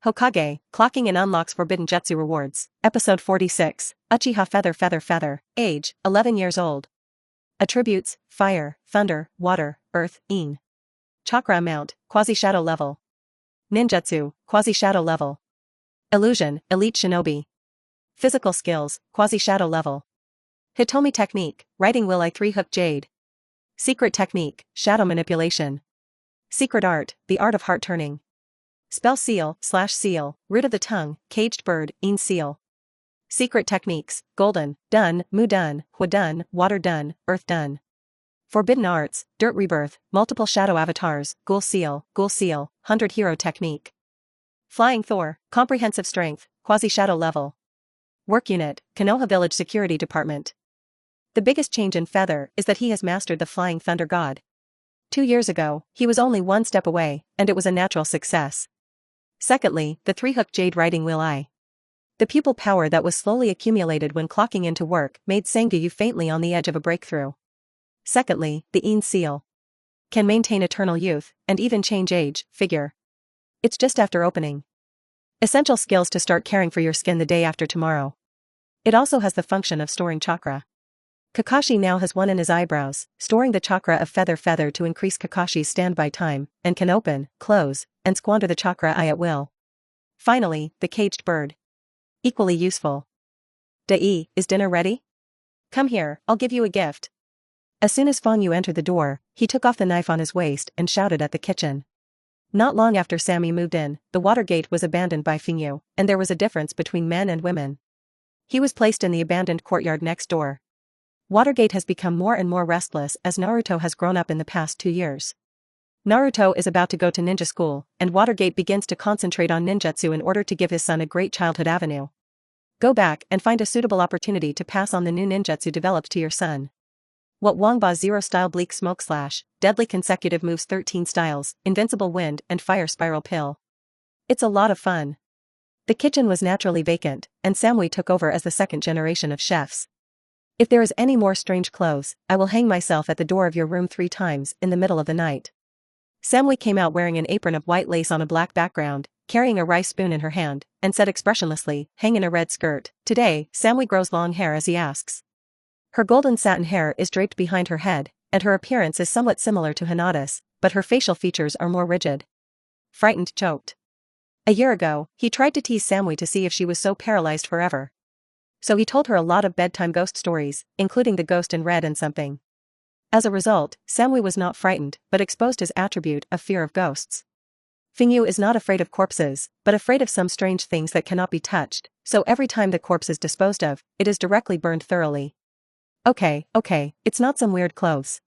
Hokage, clocking in unlocks forbidden jutsu rewards. Episode 46, Uchiha Feather Feather Feather, age, 11 years old. Attributes, fire, thunder, water, earth, in. Chakra amount, quasi-shadow level. Ninjutsu, quasi-shadow level. Illusion, elite shinobi. Physical skills, quasi-shadow level. Hitomi technique, riding wheel I3 hook jade. Secret technique, shadow manipulation. Secret art, the art of heart turning. Spell seal, root of the tongue, caged bird, in seal. Secret techniques, golden, dun, mu dun, hua dun, water dun, earth dun. Forbidden arts, dirt rebirth, multiple shadow avatars, ghoul seal, 100 hero technique. Flying Thor, comprehensive strength, quasi-shadow level. Work unit, Konoha Village Security Department. The biggest change in Feather is that he has mastered the Flying Thunder God. 2 years ago, he was only one step away, and it was a natural success. Secondly, the 3-hook jade riding wheel I. The pupil power that was slowly accumulated when clocking into work made Jing faintly on the edge of a breakthrough. Secondly, the in seal. Can maintain eternal youth, and even change age, figure. It's just after opening. Essential skills to start caring for your skin the day after tomorrow. It also has the function of storing chakra. Kakashi now has one in his eyebrows, storing the chakra of Feather to increase Kakashi's standby time, and can open, close, and squander the chakra eye at will. Finally, the caged bird. Equally useful. Dai, is dinner ready? Come here, I'll give you a gift. As soon as Fang Yu entered the door, he took off the knife on his waist and shouted at the kitchen. Not long after Sammy moved in, the water gate was abandoned by Fang Yu, and there was a difference between men and women. He was placed in the abandoned courtyard next door. Watergate has become more and more restless as Naruto has grown up in the past 2 years. Naruto is about to go to ninja school, and Watergate begins to concentrate on ninjutsu in order to give his son a great childhood avenue. Go back and find a suitable opportunity to pass on the new ninjutsu developed to your son. What Wangba Zero Style Bleak Smoke Slash, Deadly Consecutive Moves 13 Styles, Invincible Wind and Fire Spiral Pill. It's a lot of fun. The kitchen was naturally vacant, and Samui took over as the second generation of chefs. If there is any more strange clothes, I will hang myself at the door of your room 3 times in the middle of the night. Samui came out wearing an apron of white lace on a black background, carrying a rice spoon in her hand, and said expressionlessly, hang in a red skirt. Today, Samui grows long hair as he asks. Her golden satin hair is draped behind her head, and her appearance is somewhat similar to Hinata's, but her facial features are more rigid. Frightened choked. A year ago, he tried to tease Samui to see if she was so paralyzed forever. So he told her a lot of bedtime ghost stories, including the ghost in red and something. As a result, Samui was not frightened, but exposed his attribute of fear of ghosts. Fang Yu is not afraid of corpses, but afraid of some strange things that cannot be touched, so every time the corpse is disposed of, it is directly burned thoroughly. Okay, it's not some weird clothes.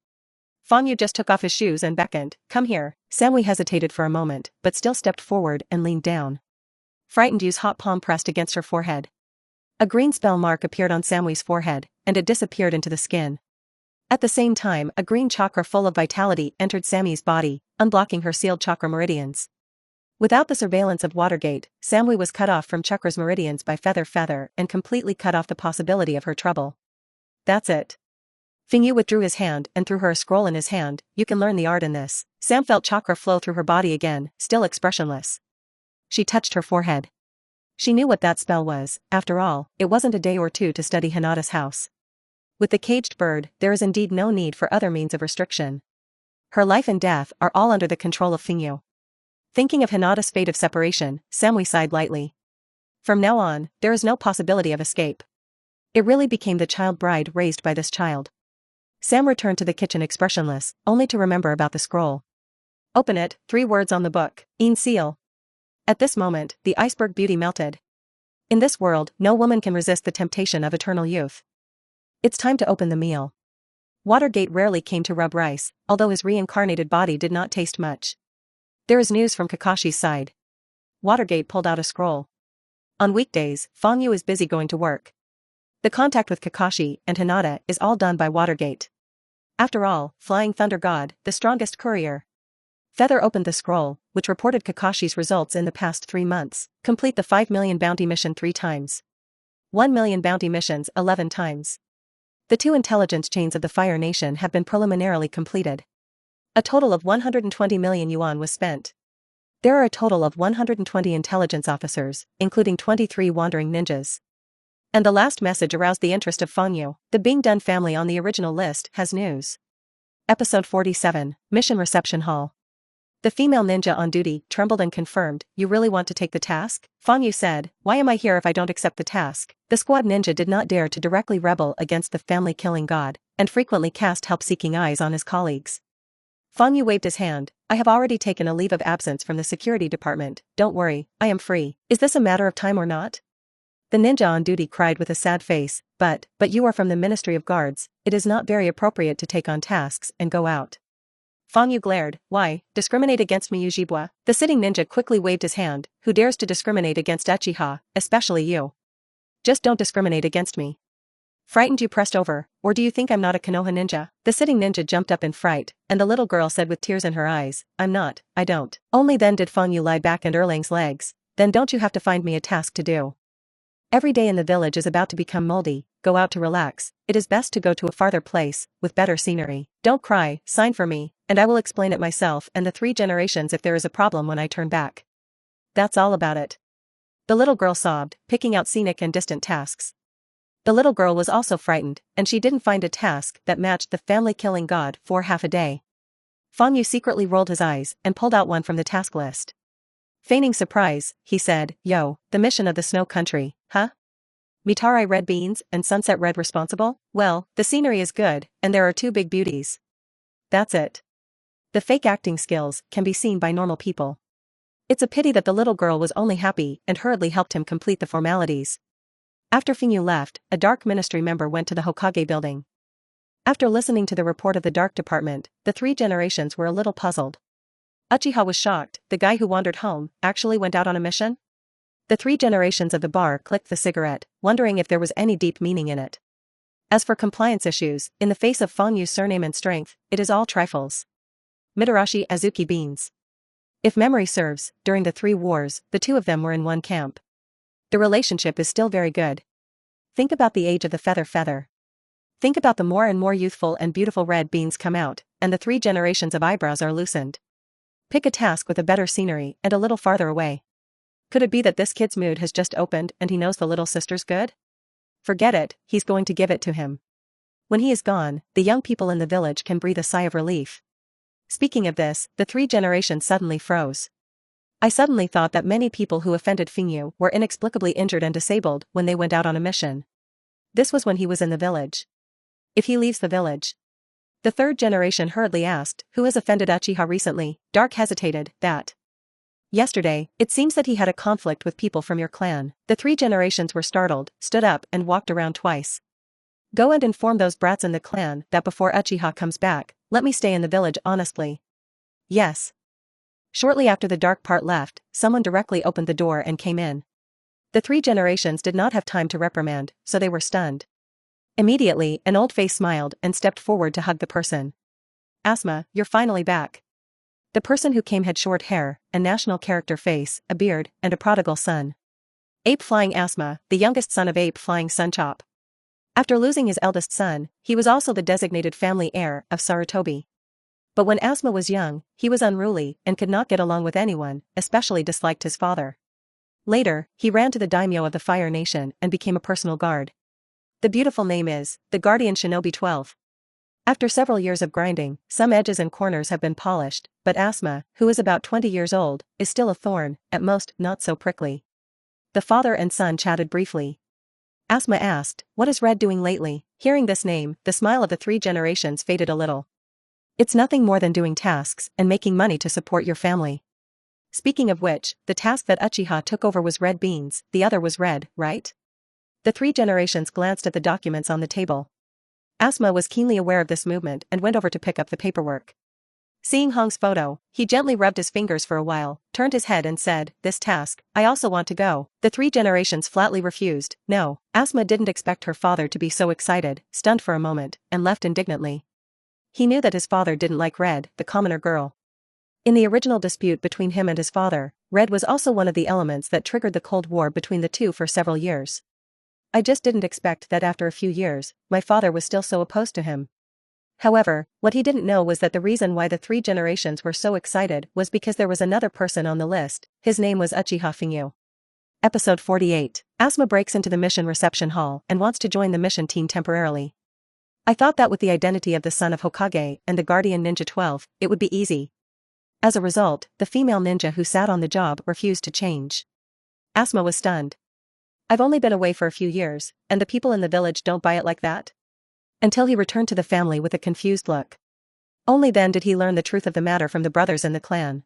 Fang Yu just took off his shoes and beckoned, come here. Samui hesitated for a moment, but still stepped forward and leaned down. Frightened Yu's hot palm pressed against her forehead. A green spell mark appeared on Samui's forehead, and it disappeared into the skin. At the same time, a green chakra full of vitality entered Sammy's body, unblocking her sealed chakra meridians. Without the surveillance of Watergate, Samui was cut off from chakra's meridians by Feather and completely cut off the possibility of her trouble. That's it. Fang Yu withdrew his hand and threw her a scroll in his hand. You can learn the art in this. Sam felt chakra flow through her body again, still expressionless. She touched her forehead. She knew what that spell was. After all, it wasn't a day or two to study Hinata's house. With the caged bird, there is indeed no need for other means of restriction. Her life and death are all under the control of Fang Yu. Thinking of Hinata's fate of separation, Samui sighed lightly. From now on, there is no possibility of escape. It really became the child bride raised by this child. Sam returned to the kitchen expressionless, only to remember about the scroll. Open it, 3 words on the book, in seal. At this moment, the iceberg beauty melted. In this world, no woman can resist the temptation of eternal youth. It's time to open the meal. Watergate rarely came to rub rice, although his reincarnated body did not taste much. There is news from Kakashi's side. Watergate pulled out a scroll. On weekdays, Fang Yu is busy going to work. The contact with Kakashi and Hinata is all done by Watergate. After all, Flying Thunder God, the strongest courier. Feather opened the scroll, which reported Kakashi's results in the past 3 months. Complete the 5 million bounty mission 3 times. 1 million bounty missions 11 times. The 2 intelligence chains of the Fire Nation have been preliminarily completed. A total of 120 million yuan was spent. There are a total of 120 intelligence officers, including 23 wandering ninjas. And the last message aroused the interest of Feng Yu. The Being Done family on the original list has news. Episode 47, Mission Reception Hall. The female ninja on duty trembled and confirmed, "You really want to take the task?" Feng Yu said, "Why am I here if I don't accept the task?" The squad ninja did not dare to directly rebel against the family-killing god, and frequently cast help-seeking eyes on his colleagues. Feng Yu waved his hand, "I have already taken a leave of absence from the security department, don't worry, I am free. Is this a matter of time or not?" The ninja on duty cried with a sad face, but you are from the Ministry of Guards, it is not very appropriate to take on tasks and go out." Feng Yu glared, "Why, discriminate against me, Ujibwa?" The sitting ninja quickly waved his hand, "Who dares to discriminate against Uchiha, especially you? Just don't discriminate against me." Frightened, you pressed over, "Or do you think I'm not a Konoha ninja?" The sitting ninja jumped up in fright, and the little girl said with tears in her eyes, "I'm not, I don't." Only then did Feng Yu lie back and Erlang's legs, "Then don't you have to find me a task to do? Every day in the village is about to become moldy, go out to relax, it is best to go to a farther place, with better scenery. Don't cry, sign for me, and I will explain it myself and the 3 generations if there is a problem when I turn back. That's all about it." The little girl sobbed, picking out scenic and distant tasks. The little girl was also frightened, and she didn't find a task that matched the family-killing god for half a day. Feng Yu secretly rolled his eyes and pulled out one from the task list. Feigning surprise, he said, "Yo, the mission of the snow country, huh? Mitarai red beans and sunset red responsible? Well, the scenery is good, and there are 2 big beauties. That's it. The fake acting skills can be seen by normal people." It's a pity that the little girl was only happy and hurriedly helped him complete the formalities. After Feng Yu left, a Dark Ministry member went to the Hokage building. After listening to the report of the Dark Department, the 3 generations were a little puzzled. Uchiha was shocked, the guy who wandered home actually went out on a mission? The 3 generations of the bar clicked the cigarette, wondering if there was any deep meaning in it. As for compliance issues, in the face of Feng Yu's surname and strength, it is all trifles. Mitarashi Azuki beans. If memory serves, during the 3 wars, the 2 of them were in one camp. The relationship is still very good. Think about the age of the feather. Think about the more and more youthful and beautiful red beans come out, and the 3 generations of eyebrows are loosened. Pick a task with a better scenery and a little farther away. Could it be that this kid's mood has just opened and he knows the little sister's good? Forget it, he's going to give it to him. When he is gone, the young people in the village can breathe a sigh of relief. Speaking of this, the 3 generations suddenly froze. I suddenly thought that many people who offended Feng Yu were inexplicably injured and disabled when they went out on a mission. This was when he was in the village. If he leaves the village? The 3rd generation hurriedly asked, "Who has offended Uchiha recently?" Dark hesitated, "That. Yesterday, it seems that he had a conflict with people from your clan." The 3 generations were startled, stood up and walked around twice. "Go and inform those brats in the clan that before Uchiha comes back, let me stay in the village honestly." "Yes." Shortly after the dark part left, someone directly opened the door and came in. The 3 generations did not have time to reprimand, so they were stunned. Immediately, an old face smiled and stepped forward to hug the person. "Asma, you're finally back." The person who came had short hair, a national character face, a beard, and a prodigal son. Ape Flying Asma, the youngest son of Ape Flying Sunchop. After losing his eldest son, he was also the designated family heir of Sarutobi. But when Asma was young, he was unruly and could not get along with anyone, especially disliked his father. Later, he ran to the daimyo of the Fire Nation and became a personal guard. The beautiful name is, the Guardian Shinobi 12. After several years of grinding, some edges and corners have been polished, but Asma, who is about 20 years old, is still a thorn, at most not so prickly. The father and son chatted briefly. Asma asked, "What is Red doing lately?" Hearing this name, the smile of the 3 generations faded a little. "It's nothing more than doing tasks and making money to support your family." Speaking of which, the task that Uchiha took over was red beans, the other was red, right? The 3 generations glanced at the documents on the table. Asma was keenly aware of this movement and went over to pick up the paperwork. Seeing Hong's photo, he gently rubbed his fingers for a while, turned his head and said, "This task, I also want to go." The 3 generations flatly refused, no. Asma didn't expect her father to be so excited, stunned for a moment, and left indignantly. He knew that his father didn't like Red, the commoner girl. In the original dispute between him and his father, Red was also one of the elements that triggered the Cold War between the two for several years. I just didn't expect that after a few years, my father was still so opposed to him. However, what he didn't know was that the reason why the three generations were so excited was because there was another person on the list. His name was Uchiha Fingyu. Episode 48. Asuma breaks into the mission reception hall and wants to join the mission team temporarily. I thought that with the identity of the son of Hokage and the Guardian Ninja 12, it would be easy. As a result, the female ninja who sat on the job refused to change. Asuma was stunned. I've only been away for a few years, and the people in the village don't buy it like that? Until he returned to the family with a confused look. Only then did he learn the truth of the matter from the brothers in the clan.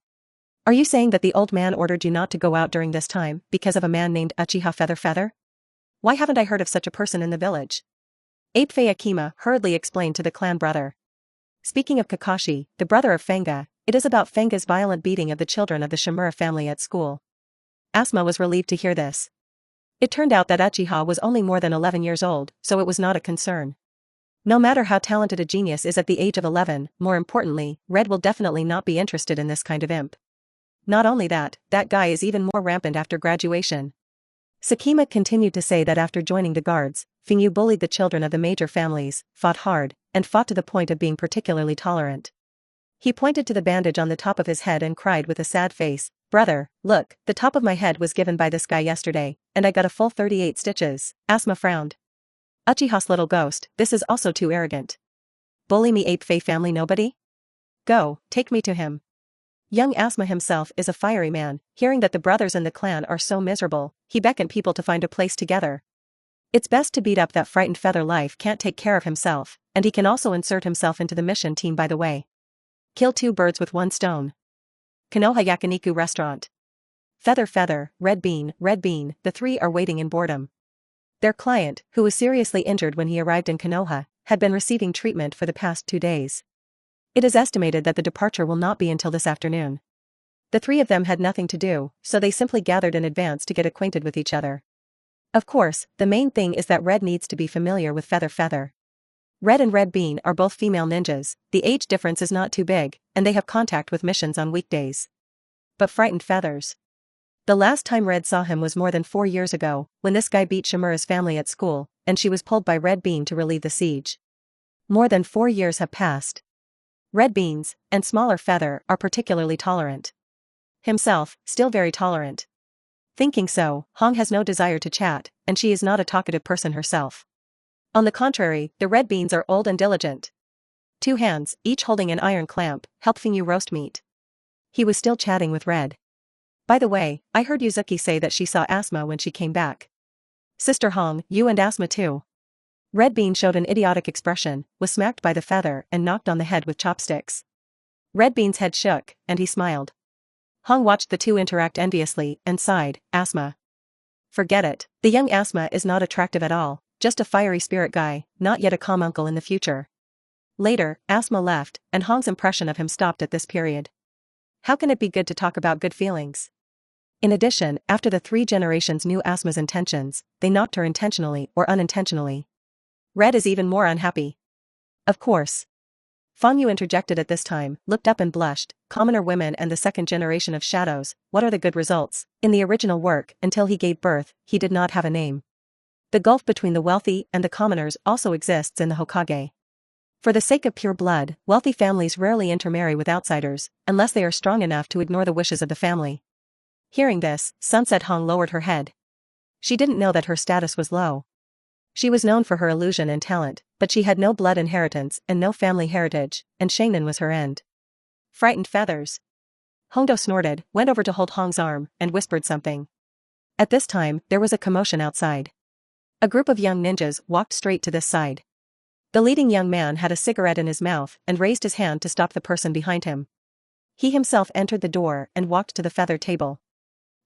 Are you saying that the old man ordered you not to go out during this time because of a man named Uchiha Feather? Why haven't I heard of such a person in the village? Apefei Akima hurriedly explained to the clan brother. Speaking of Kakashi, the brother of Fanga, it is about Fanga's violent beating of the children of the Shimura family at school. Asuma was relieved to hear this. It turned out that Uchiha was only more than 11 years old, so it was not a concern. No matter how talented a genius is at the age of 11, more importantly, Red will definitely not be interested in this kind of imp. Not only that, that guy is even more rampant after graduation. Sakima continued to say that after joining the guards, Fingyu bullied the children of the major families, fought hard, and fought to the point of being particularly tolerant. He pointed to the bandage on the top of his head and cried with a sad face, "Brother, look, the top of my head was given by this guy yesterday, and I got a full 38 stitches." Asuma frowned. Uchiha's little ghost, this is also too arrogant. Bully me, Apefei family nobody? Go, take me to him. Young Asuma himself is a fiery man. Hearing that the brothers in the clan are so miserable, he beckoned people to find a place together. It's best to beat up that frightened feather life can't take care of himself, and he can also insert himself into the mission team by the way. Kill two birds with one stone. Konoha Yakiniku Restaurant. Feather, Red Bean, the three are waiting in boredom. Their client, who was seriously injured when he arrived in Konoha, had been receiving treatment for the past 2 days. It is estimated that the departure will not be until this afternoon. The three of them had nothing to do, so they simply gathered in advance to get acquainted with each other. Of course, the main thing is that Red needs to be familiar with Feather. Red and Red Bean are both female ninjas, the age difference is not too big, and they have contact with missions on weekdays. But frightened Feathers. The last time Red saw him was more than 4 years ago, when this guy beat Shimura's family at school, and she was pulled by Red Bean to relieve the siege. More than 4 years have passed. Red Beans, and smaller Feather, are particularly tolerant. Himself, still very tolerant. Thinking so, Hong has no desire to chat, and she is not a talkative person herself. On the contrary, the Red Beans are old and diligent. 2 hands, each holding an iron clamp, help Fingyu roast meat. He was still chatting with Red. By the way, I heard Yuzuki say that she saw Asuma when she came back. Sister Hong, you and Asuma too. Red Bean showed an idiotic expression, was smacked by the feather and knocked on the head with chopsticks. Red Bean's head shook, and he smiled. Hong watched the two interact enviously and sighed, Asuma. Forget it, the young Asuma is not attractive at all, just a fiery spirit guy, not yet a calm uncle in the future. Later, Asuma left, and Hong's impression of him stopped at this period. How can it be good to talk about good feelings? In addition, after the 3 generations knew Asuma's intentions, they knocked her intentionally or unintentionally. Red is even more unhappy. Of course. Fangyu interjected at this time, looked up and blushed. Commoner women and the 2nd generation of shadows, what are the good results? In the original work, until he gave birth, he did not have a name. The gulf between the wealthy and the commoners also exists in the Hokage. For the sake of pure blood, wealthy families rarely intermarry with outsiders, unless they are strong enough to ignore the wishes of the family. Hearing this, Sunset Hong lowered her head. She didn't know that her status was low. She was known for her illusion and talent, but she had no blood inheritance and no family heritage, and Shangnan was her end. Frightened Feathers. Hongdo snorted, went over to hold Hong's arm, and whispered something. At this time, there was a commotion outside. A group of young ninjas walked straight to this side. The leading young man had a cigarette in his mouth and raised his hand to stop the person behind him. He himself entered the door and walked to the feather table.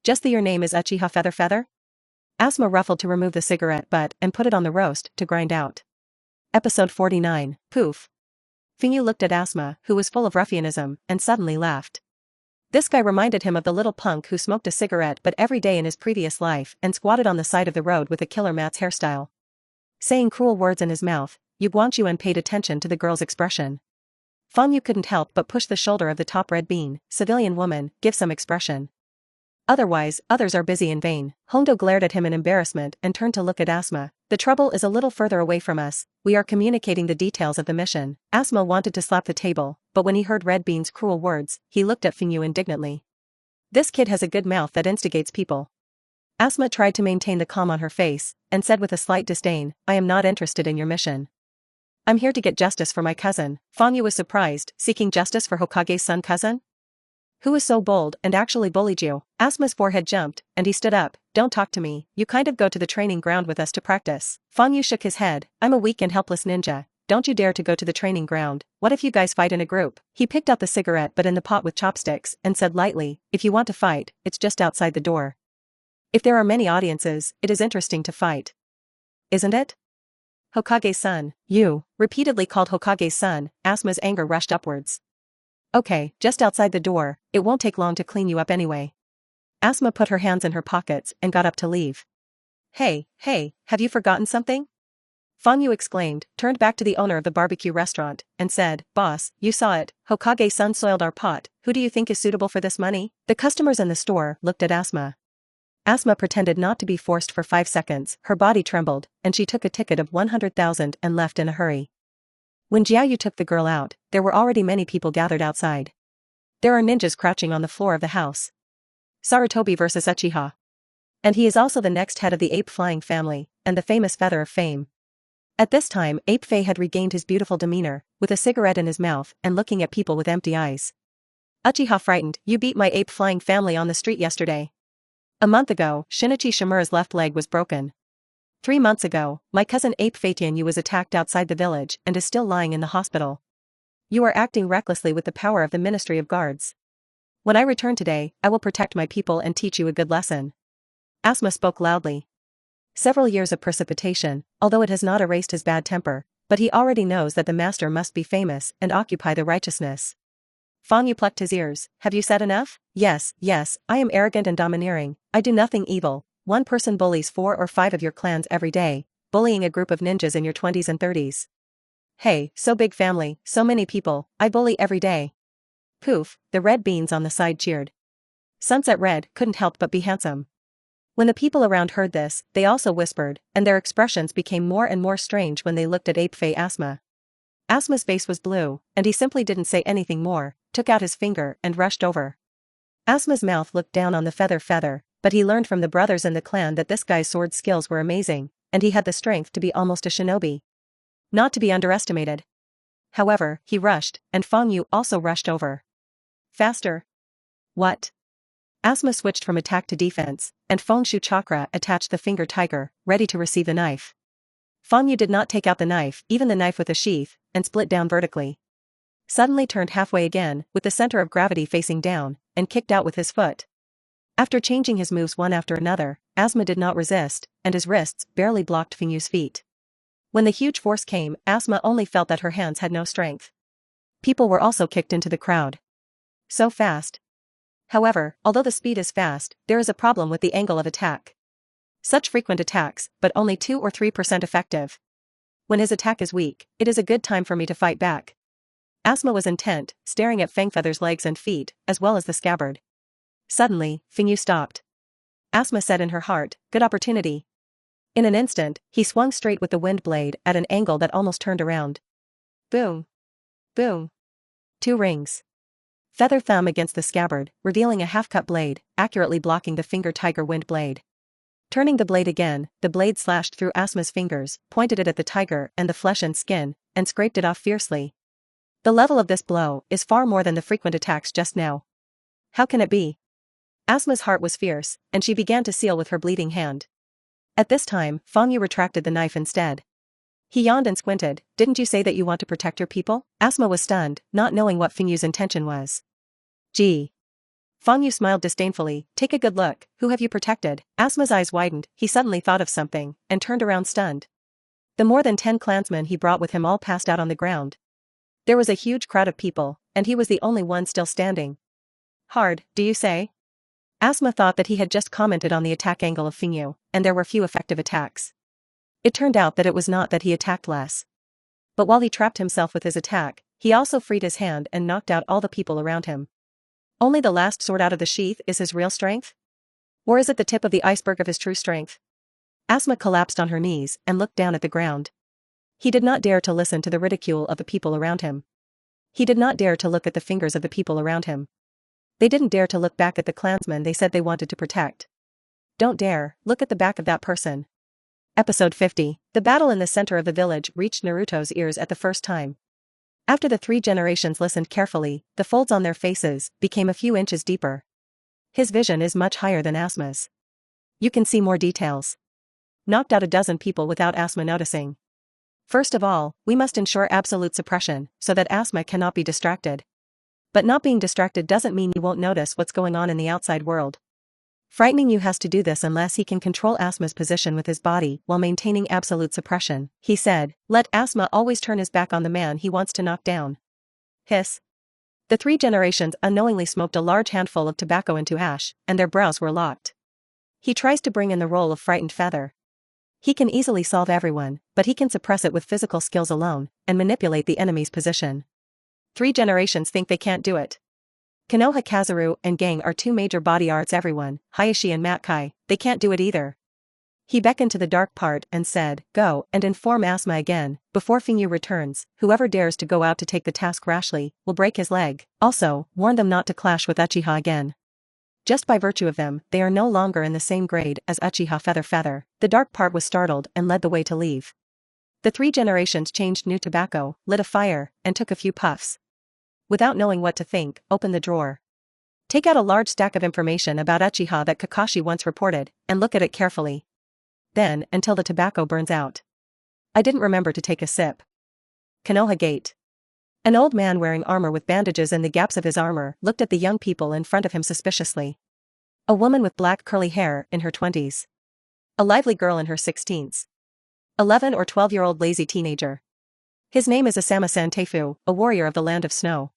Just your name is Uchiha Feather? Asuma ruffled to remove the cigarette butt and put it on the roast to grind out. Episode 49, Poof. Fingyu looked at Asuma, who was full of ruffianism, and suddenly laughed. This guy reminded him of the little punk who smoked a cigarette but every day in his previous life and squatted on the side of the road with a killer Matt's hairstyle. Saying cruel words in his mouth, Yu Guangchuan paid attention to the girl's expression. Fangyu couldn't help but push the shoulder of the top Red Bean, civilian woman, give some expression. Otherwise, others are busy in vain. Hondo glared at him in embarrassment and turned to look at Asma. The trouble is a little further away from us. We are communicating the details of the mission. Asma wanted to slap the table, but when he heard Red Bean's cruel words, he looked at Fingyu indignantly. This kid has a good mouth that instigates people. Asma tried to maintain the calm on her face, and said with a slight disdain, I am not interested in your mission. I'm here to get justice for my cousin. Fangyu was surprised, seeking justice for Hokage's son cousin? Who is so bold and actually bullied you? Asma's forehead jumped, and he stood up. Don't talk to me, you kind of go to the training ground with us to practice. Fangyu shook his head. I'm a weak and helpless ninja. Don't you dare to go to the training ground. What if you guys fight in a group? He picked out the cigarette butt in the pot with chopsticks and said lightly, if you want to fight, it's just outside the door. If there are many audiences, it is interesting to fight. Isn't it? Hokage's son, you, repeatedly called Hokage's son. Asma's anger rushed upwards. Okay, just outside the door, it won't take long to clean you up anyway. Asma put her hands in her pockets and got up to leave. Hey, have you forgotten something? Fangyu exclaimed, turned back to the owner of the barbecue restaurant, and said, Boss, you saw it, Hokage's son soiled our pot, who do you think is suitable for this money? The customers in the store looked at Asma. Asma pretended not to be forced for 5 seconds, her body trembled, and she took a ticket of 100,000 and left in a hurry. When Jing Yu took the girl out, there were already many people gathered outside. There are ninjas crouching on the floor of the house. Sarutobi vs Uchiha. And he is also the next head of the ape flying family, and the famous Feather of Fame. At this time Ape Fei had regained his beautiful demeanor, with a cigarette in his mouth and looking at people with empty eyes. Uchiha frightened, you beat my ape flying family on the street yesterday. A month ago, Shinichi Shimura's left leg was broken. 3 months ago, my cousin Ape Fei was attacked outside the village and is still lying in the hospital. You are acting recklessly with the power of the Ministry of Guards. When I return today, I will protect my people and teach you a good lesson. Asma spoke loudly. Several years of precipitation, although it has not erased his bad temper, but he already knows that the master must be famous and occupy the righteousness. Fangyu plucked his ears. Have you said enough? Yes, I am arrogant and domineering. I do nothing evil. One person bullies 4 or 5 of your clans every day, bullying a group of ninjas in your 20s and 30s. Hey, so big family, so many people, I bully every day. Poof, the red beans on the side cheered. Sunset Red couldn't help but be handsome. When the people around heard this, they also whispered, and their expressions became more and more strange when they looked at Ape Fei Asma. Asma's face was blue, and he simply didn't say anything more, took out his finger and rushed over. Asma's mouth looked down on the feather, but he learned from the brothers in the clan that this guy's sword skills were amazing, and he had the strength to be almost a shinobi. Not to be underestimated. However, he rushed, and Fangyu also rushed over. Faster. What? Asma switched from attack to defense, and Fengshu Chakra attached the finger tiger, ready to receive the knife. Fangyu did not take out the knife, even the knife with a sheath, and split down vertically. Suddenly turned halfway again, with the center of gravity facing down, and kicked out with his foot. After changing his moves one after another, Asma did not resist, and his wrists barely blocked Fengyu's feet. When the huge force came, Asma only felt that her hands had no strength. People were also kicked into the crowd. So fast. However, although the speed is fast, there is a problem with the angle of attack. Such frequent attacks, but only 2 or 3% effective. When his attack is weak, it is a good time for me to fight back. Asma was intent, staring at Fangfeather's legs and feet, as well as the scabbard. Suddenly, Fengyu stopped. Asma said in her heart, good opportunity. In an instant, he swung straight with the wind blade at an angle that almost turned around. Boom. Boom. 2 rings. Feather thumb against the scabbard, revealing a half-cut blade, accurately blocking the finger tiger wind blade. Turning the blade again, the blade slashed through Asma's fingers, pointed it at the tiger and the flesh and skin, and scraped it off fiercely. The level of this blow is far more than the frequent attacks just now. How can it be? Asma's heart was fierce, and she began to seal with her bleeding hand. At this time, Fangyu retracted the knife instead. He yawned and squinted. Didn't you say that you want to protect your people? Asma was stunned, not knowing what Fengyu's intention was. Gee. Fangyu smiled disdainfully. Take a good look, who have you protected? Asma's eyes widened, he suddenly thought of something, and turned around stunned. The more than 10 clansmen he brought with him all passed out on the ground. There was a huge crowd of people, and he was the only one still standing. Hard, do you say? Asma thought that he had just commented on the attack angle of Fengyu, and there were few effective attacks. It turned out that it was not that he attacked less. But while he trapped himself with his attack, he also freed his hand and knocked out all the people around him. Only the last sword out of the sheath is his real strength? Or is it the tip of the iceberg of his true strength? Asma collapsed on her knees and looked down at the ground. He did not dare to listen to the ridicule of the people around him. He did not dare to look at the fingers of the people around him. They didn't dare to look back at the clansmen they said they wanted to protect. Don't dare, look at the back of that person. Episode 50. The battle in the center of the village reached Naruto's ears at the first time. After the 3 generations listened carefully, the folds on their faces became a few inches deeper. His vision is much higher than Asma's. You can see more details. Knocked out a dozen people without Asma noticing. First of all, we must ensure absolute suppression, so that Asma cannot be distracted. But not being distracted doesn't mean you won't notice what's going on in the outside world. Frightening Yu has to do this unless he can control Asma's position with his body while maintaining absolute suppression, he said. Let Asma always turn his back on the man he wants to knock down. Hiss. The 3 generations unknowingly smoked a large handful of tobacco into ash, and their brows were locked. He tries to bring in the role of frightened feather. He can easily solve everyone, but he can suppress it with physical skills alone, and manipulate the enemy's position. 3 generations think they can't do it. Konoha, Kazaru, and Gang are 2 major body arts everyone, Hayashi and Matkai, they can't do it either. He beckoned to the dark part and said, go and inform Asma again, before Fingyu returns, whoever dares to go out to take the task rashly, will break his leg. Also, warn them not to clash with Uchiha again. Just by virtue of them, they are no longer in the same grade as Uchiha Feather. The dark part was startled and led the way to leave. The 3 generations changed new tobacco, lit a fire, and took a few puffs. Without knowing what to think, open the drawer. Take out a large stack of information about Uchiha that Kakashi once reported, and look at it carefully. Then, until the tobacco burns out. I didn't remember to take a sip. Konoha Gate. An old man wearing armor with bandages in the gaps of his armor looked at the young people in front of him suspiciously. A woman with black curly hair in her 20s. A lively girl in her 16s. 11 or 12-year-old lazy teenager. His name is Asama Santefu, a warrior of the land of snow.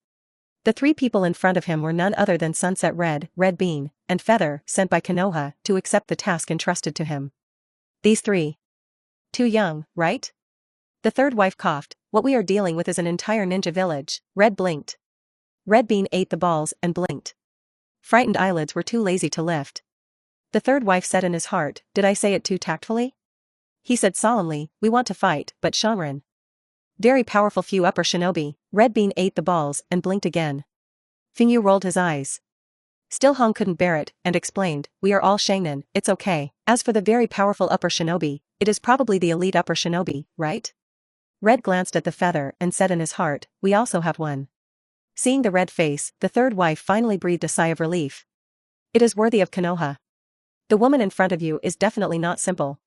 The 3 people in front of him were none other than Sunset Red, Red Bean, and Feather, sent by Konoha to accept the task entrusted to him. These 3. Too young, right? The 3rd wife coughed. What we are dealing with is an entire ninja village. Red blinked. Red Bean ate the balls and blinked. Frightened eyelids were too lazy to lift. The 3rd wife said in his heart, did I say it too tactfully? He said solemnly, we want to fight, but Shanrin. Very powerful few upper shinobi. Red Bean ate the balls and blinked again. Fingyu rolled his eyes. Still Hong couldn't bear it, and explained, we are all Shainin, it's okay. As for the very powerful upper shinobi, it is probably the elite upper shinobi, right? Red glanced at the Feather and said in his heart, we also have one. Seeing the red face, the 3rd wife finally breathed a sigh of relief. It is worthy of Konoha. The woman in front of you is definitely not simple.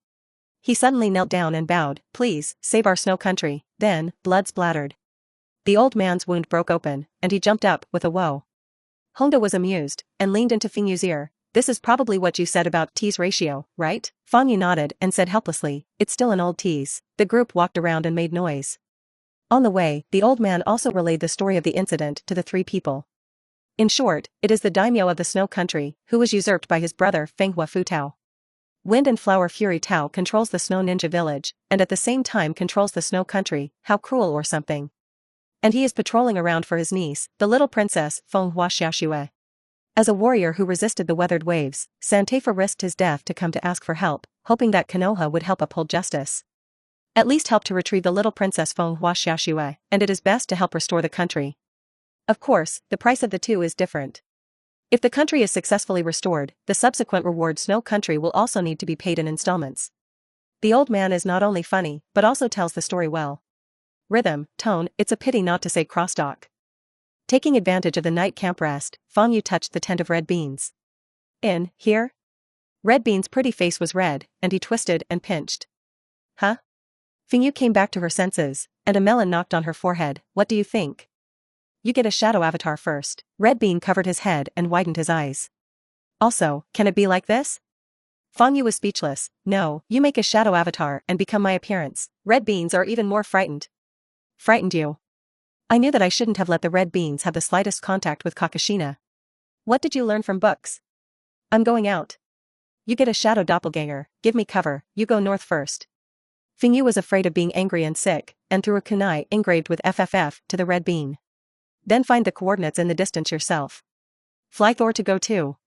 He suddenly knelt down and bowed, please, save our snow country. Then, blood splattered. The old man's wound broke open, and he jumped up with a whoa. Honda was amused, and leaned into Fingyu's ear. This is probably what you said about T's ratio, right? Fangyu nodded and said helplessly, it's still an old tease. The group walked around and made noise. On the way, the old man also relayed the story of the incident to the 3 people. In short, it is the daimyo of the snow country, who was usurped by his brother Fenghua Futao. Wind and Flower Fury Tao controls the snow ninja village, and at the same time controls the snow country, how cruel or something. And he is patrolling around for his niece, the little princess, Fenghua Xiaoxue. As a warrior who resisted the weathered waves, Santefa risked his death to come to ask for help, hoping that Konoha would help uphold justice. At least help to retrieve the little princess Fenghua Xiaoxue, and it is best to help restore the country. Of course, the price of the 2 is different. If the country is successfully restored, the subsequent reward Snow Country will also need to be paid in installments. The old man is not only funny, but also tells the story well. Rhythm, tone, it's a pity not to say crosstalk. Taking advantage of the night camp rest, Fangyu touched the tent of Red Beans. In, here? Red Bean's pretty face was red, and he twisted and pinched. Huh? Fingyu came back to her senses, and a melon knocked on her forehead. What do you think? You get a shadow avatar first. Red Bean covered his head and widened his eyes. Also, can it be like this? Fangyu was speechless. No, you make a shadow avatar and become my appearance. Red Beans are even more frightened. Frightened you? I knew that I shouldn't have let the Red Beans have the slightest contact with Kakashina. What did you learn from books? I'm going out. You get a shadow doppelganger, give me cover, you go north first. Fingyu was afraid of being angry and sick, and threw a kunai engraved with FFF to the Red Bean. Then find the coordinates in the distance yourself. Fly Thor to go too.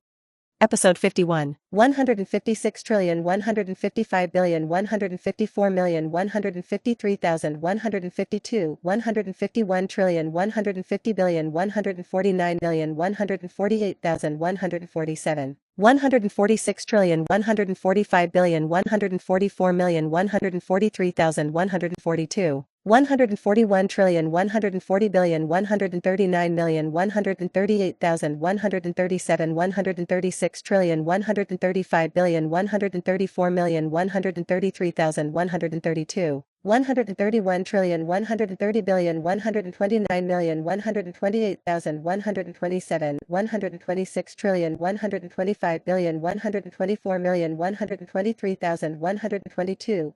Episode 51, 156,155,154,153,152, 150,150,149,148,147, 146,145,144,143,142, 141,140,139,138,137, 136,135,134,133,132, 131,130,129,128,127, 126,125,124,123,122,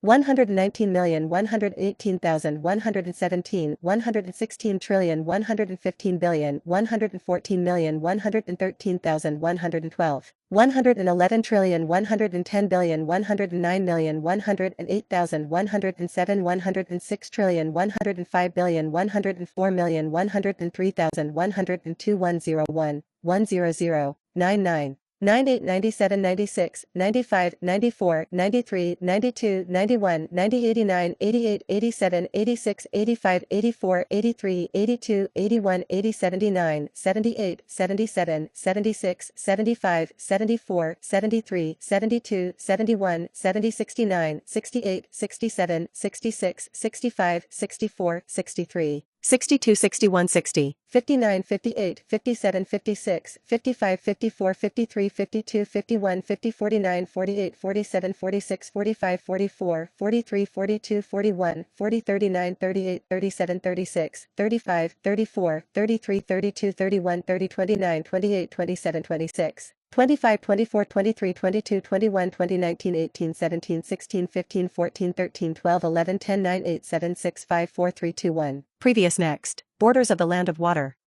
121,120,000,119,118,117, 116,115,113,114,113,112, 111,110,109,108,107, 106,105,104,103,102, 100, 99. 98, 97, 96, 95, 94, 93, 92, 91, 90, 89, 88, 87, 86, 85, 84, 83, 82, 81, 80, 79, 78, 77, 76, 75, 74, 73, 72, 71, 70, 69, 68, 67, 66, 65, 64, 63. 62, 61, 60, 59, 58, 57, 56, 55, 54, 53, 52, 51, 50, 49, 48, 47, 46, 45, 44, 43, 42, 41, 40, 39, 38, 37, 36, 35, 34, 33, 32, 31, 30, 29, 28, 27, 26. 25, 24, 23, 22, 21, 20, 19, 18, 17, 16, 15, 14, 13, 12, 11, 10, 9, 8, 7, 6, 5, 4, 3, 2, 1. Previous next. Borders of the Land of Water.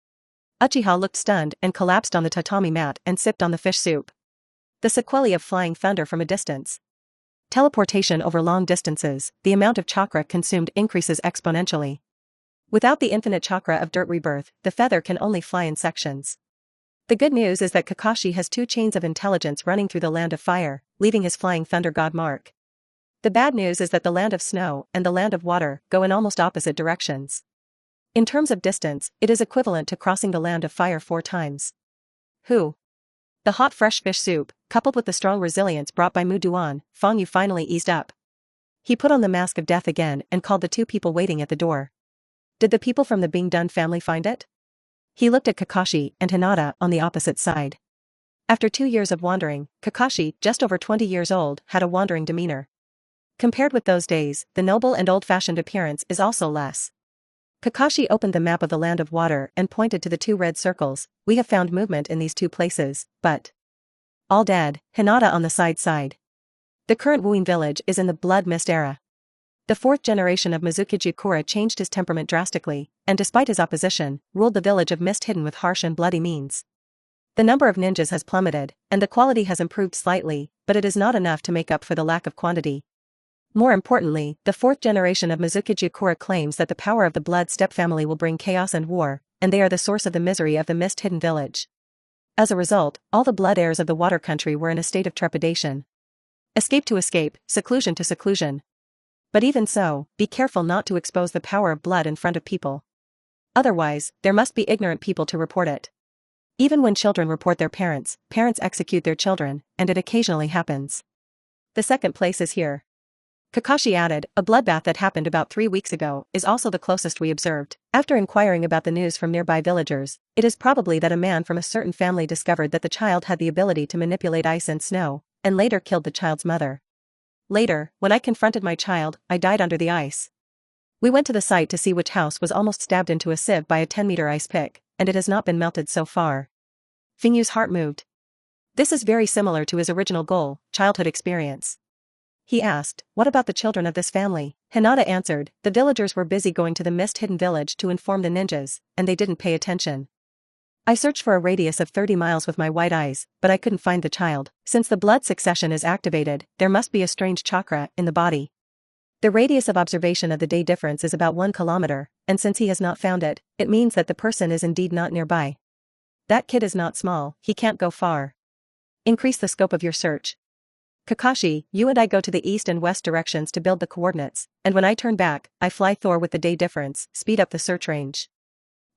Uchiha looked stunned and collapsed on the tatami mat and sipped on the fish soup. The sequelae of flying thunder from a distance. Teleportation over long distances, the amount of chakra consumed increases exponentially. Without the infinite chakra of dirt rebirth, the feather can only fly in sections. The good news is that Kakashi has two chains of intelligence running through the Land of Fire, leaving his flying thunder god mark. The bad news is that the Land of Snow and the Land of Water go in almost opposite directions. In terms of distance, it is equivalent to crossing the Land of Fire 4 times. Who? The hot fresh fish soup, coupled with the strong resilience brought by Mu Duan, Fang Yu finally eased up. He put on the mask of death again and called the two people waiting at the door. Did the people from the Bing Dun family find it? He looked at Kakashi and Hinata on the opposite side. After 2 years of wandering, Kakashi, just over 20 years old, had a wandering demeanor. Compared with those days, the noble and old-fashioned appearance is also less. Kakashi opened the map of the Land of Water and pointed to the 2 red circles. We have found movement in these 2 places, but all dead. Hinata on the side. The current Wuin village is in the Blood Mist era. The 4th generation of Mizuki Kura changed his temperament drastically, and despite his opposition, ruled the village of Mist Hidden with harsh and bloody means. The number of ninjas has plummeted, and the quality has improved slightly, but it is not enough to make up for the lack of quantity. More importantly, the 4th generation of Mizuki Kura claims that the power of the Blood Step family will bring chaos and war, and they are the source of the misery of the Mist Hidden village. As a result, all the blood heirs of the Water Country were in a state of trepidation. Escape to escape, seclusion to seclusion. But even so, be careful not to expose the power of blood in front of people. Otherwise, there must be ignorant people to report it. Even when children report their parents, parents execute their children, and it occasionally happens. The 2nd place is here. Kakashi added, a bloodbath that happened about 3 weeks ago is also the closest we observed. After inquiring about the news from nearby villagers, it is probably that a man from a certain family discovered that the child had the ability to manipulate ice and snow, and later killed the child's mother. Later, when I confronted my child, I died under the ice. We went to the site to see which house was almost stabbed into a sieve by a 10-meter ice pick, and it has not been melted so far. Feng Yu's heart moved. This is very similar to his original goal, childhood experience. He asked, what about the children of this family? Hinata answered, the villagers were busy going to the Mist Hidden village to inform the ninjas, and they didn't pay attention. I searched for a radius of 30 miles with my white eyes, but I couldn't find the child. Since the blood succession is activated, there must be a strange chakra in the body. The radius of observation of the day difference is about 1 kilometer, and since he has not found it, it means that the person is indeed not nearby. That kid is not small, he can't go far. Increase the scope of your search. Kakashi, you and I go to the east and west directions to build the coordinates, and when I turn back, I fly Thor with the day difference, speed up the search range.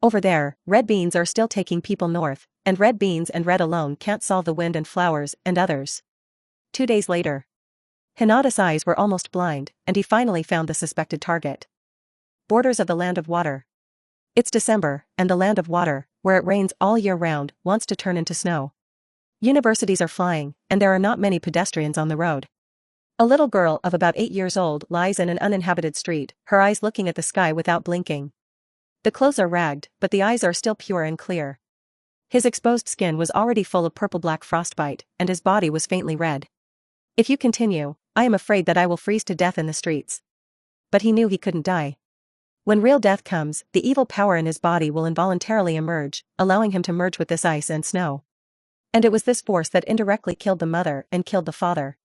Over there, red beans are still taking people north, and red beans and red alone can't solve the wind and flowers and others. 2 days later. Hinata's eyes were almost blind, and he finally found the suspected target. Borders of the Land of Water. It's December, and the Land of Water, where it rains all year round, wants to turn into snow. Universities are flying, and there are not many pedestrians on the road. A little girl of about 8 years old lies in an uninhabited street, her eyes looking at the sky without blinking. The clothes are ragged, but the eyes are still pure and clear. His exposed skin was already full of purple-black frostbite, and his body was faintly red. If you continue, I am afraid that I will freeze to death in the streets. But he knew he couldn't die. When real death comes, the evil power in his body will involuntarily emerge, allowing him to merge with this ice and snow. And it was this force that indirectly killed the mother and killed the father.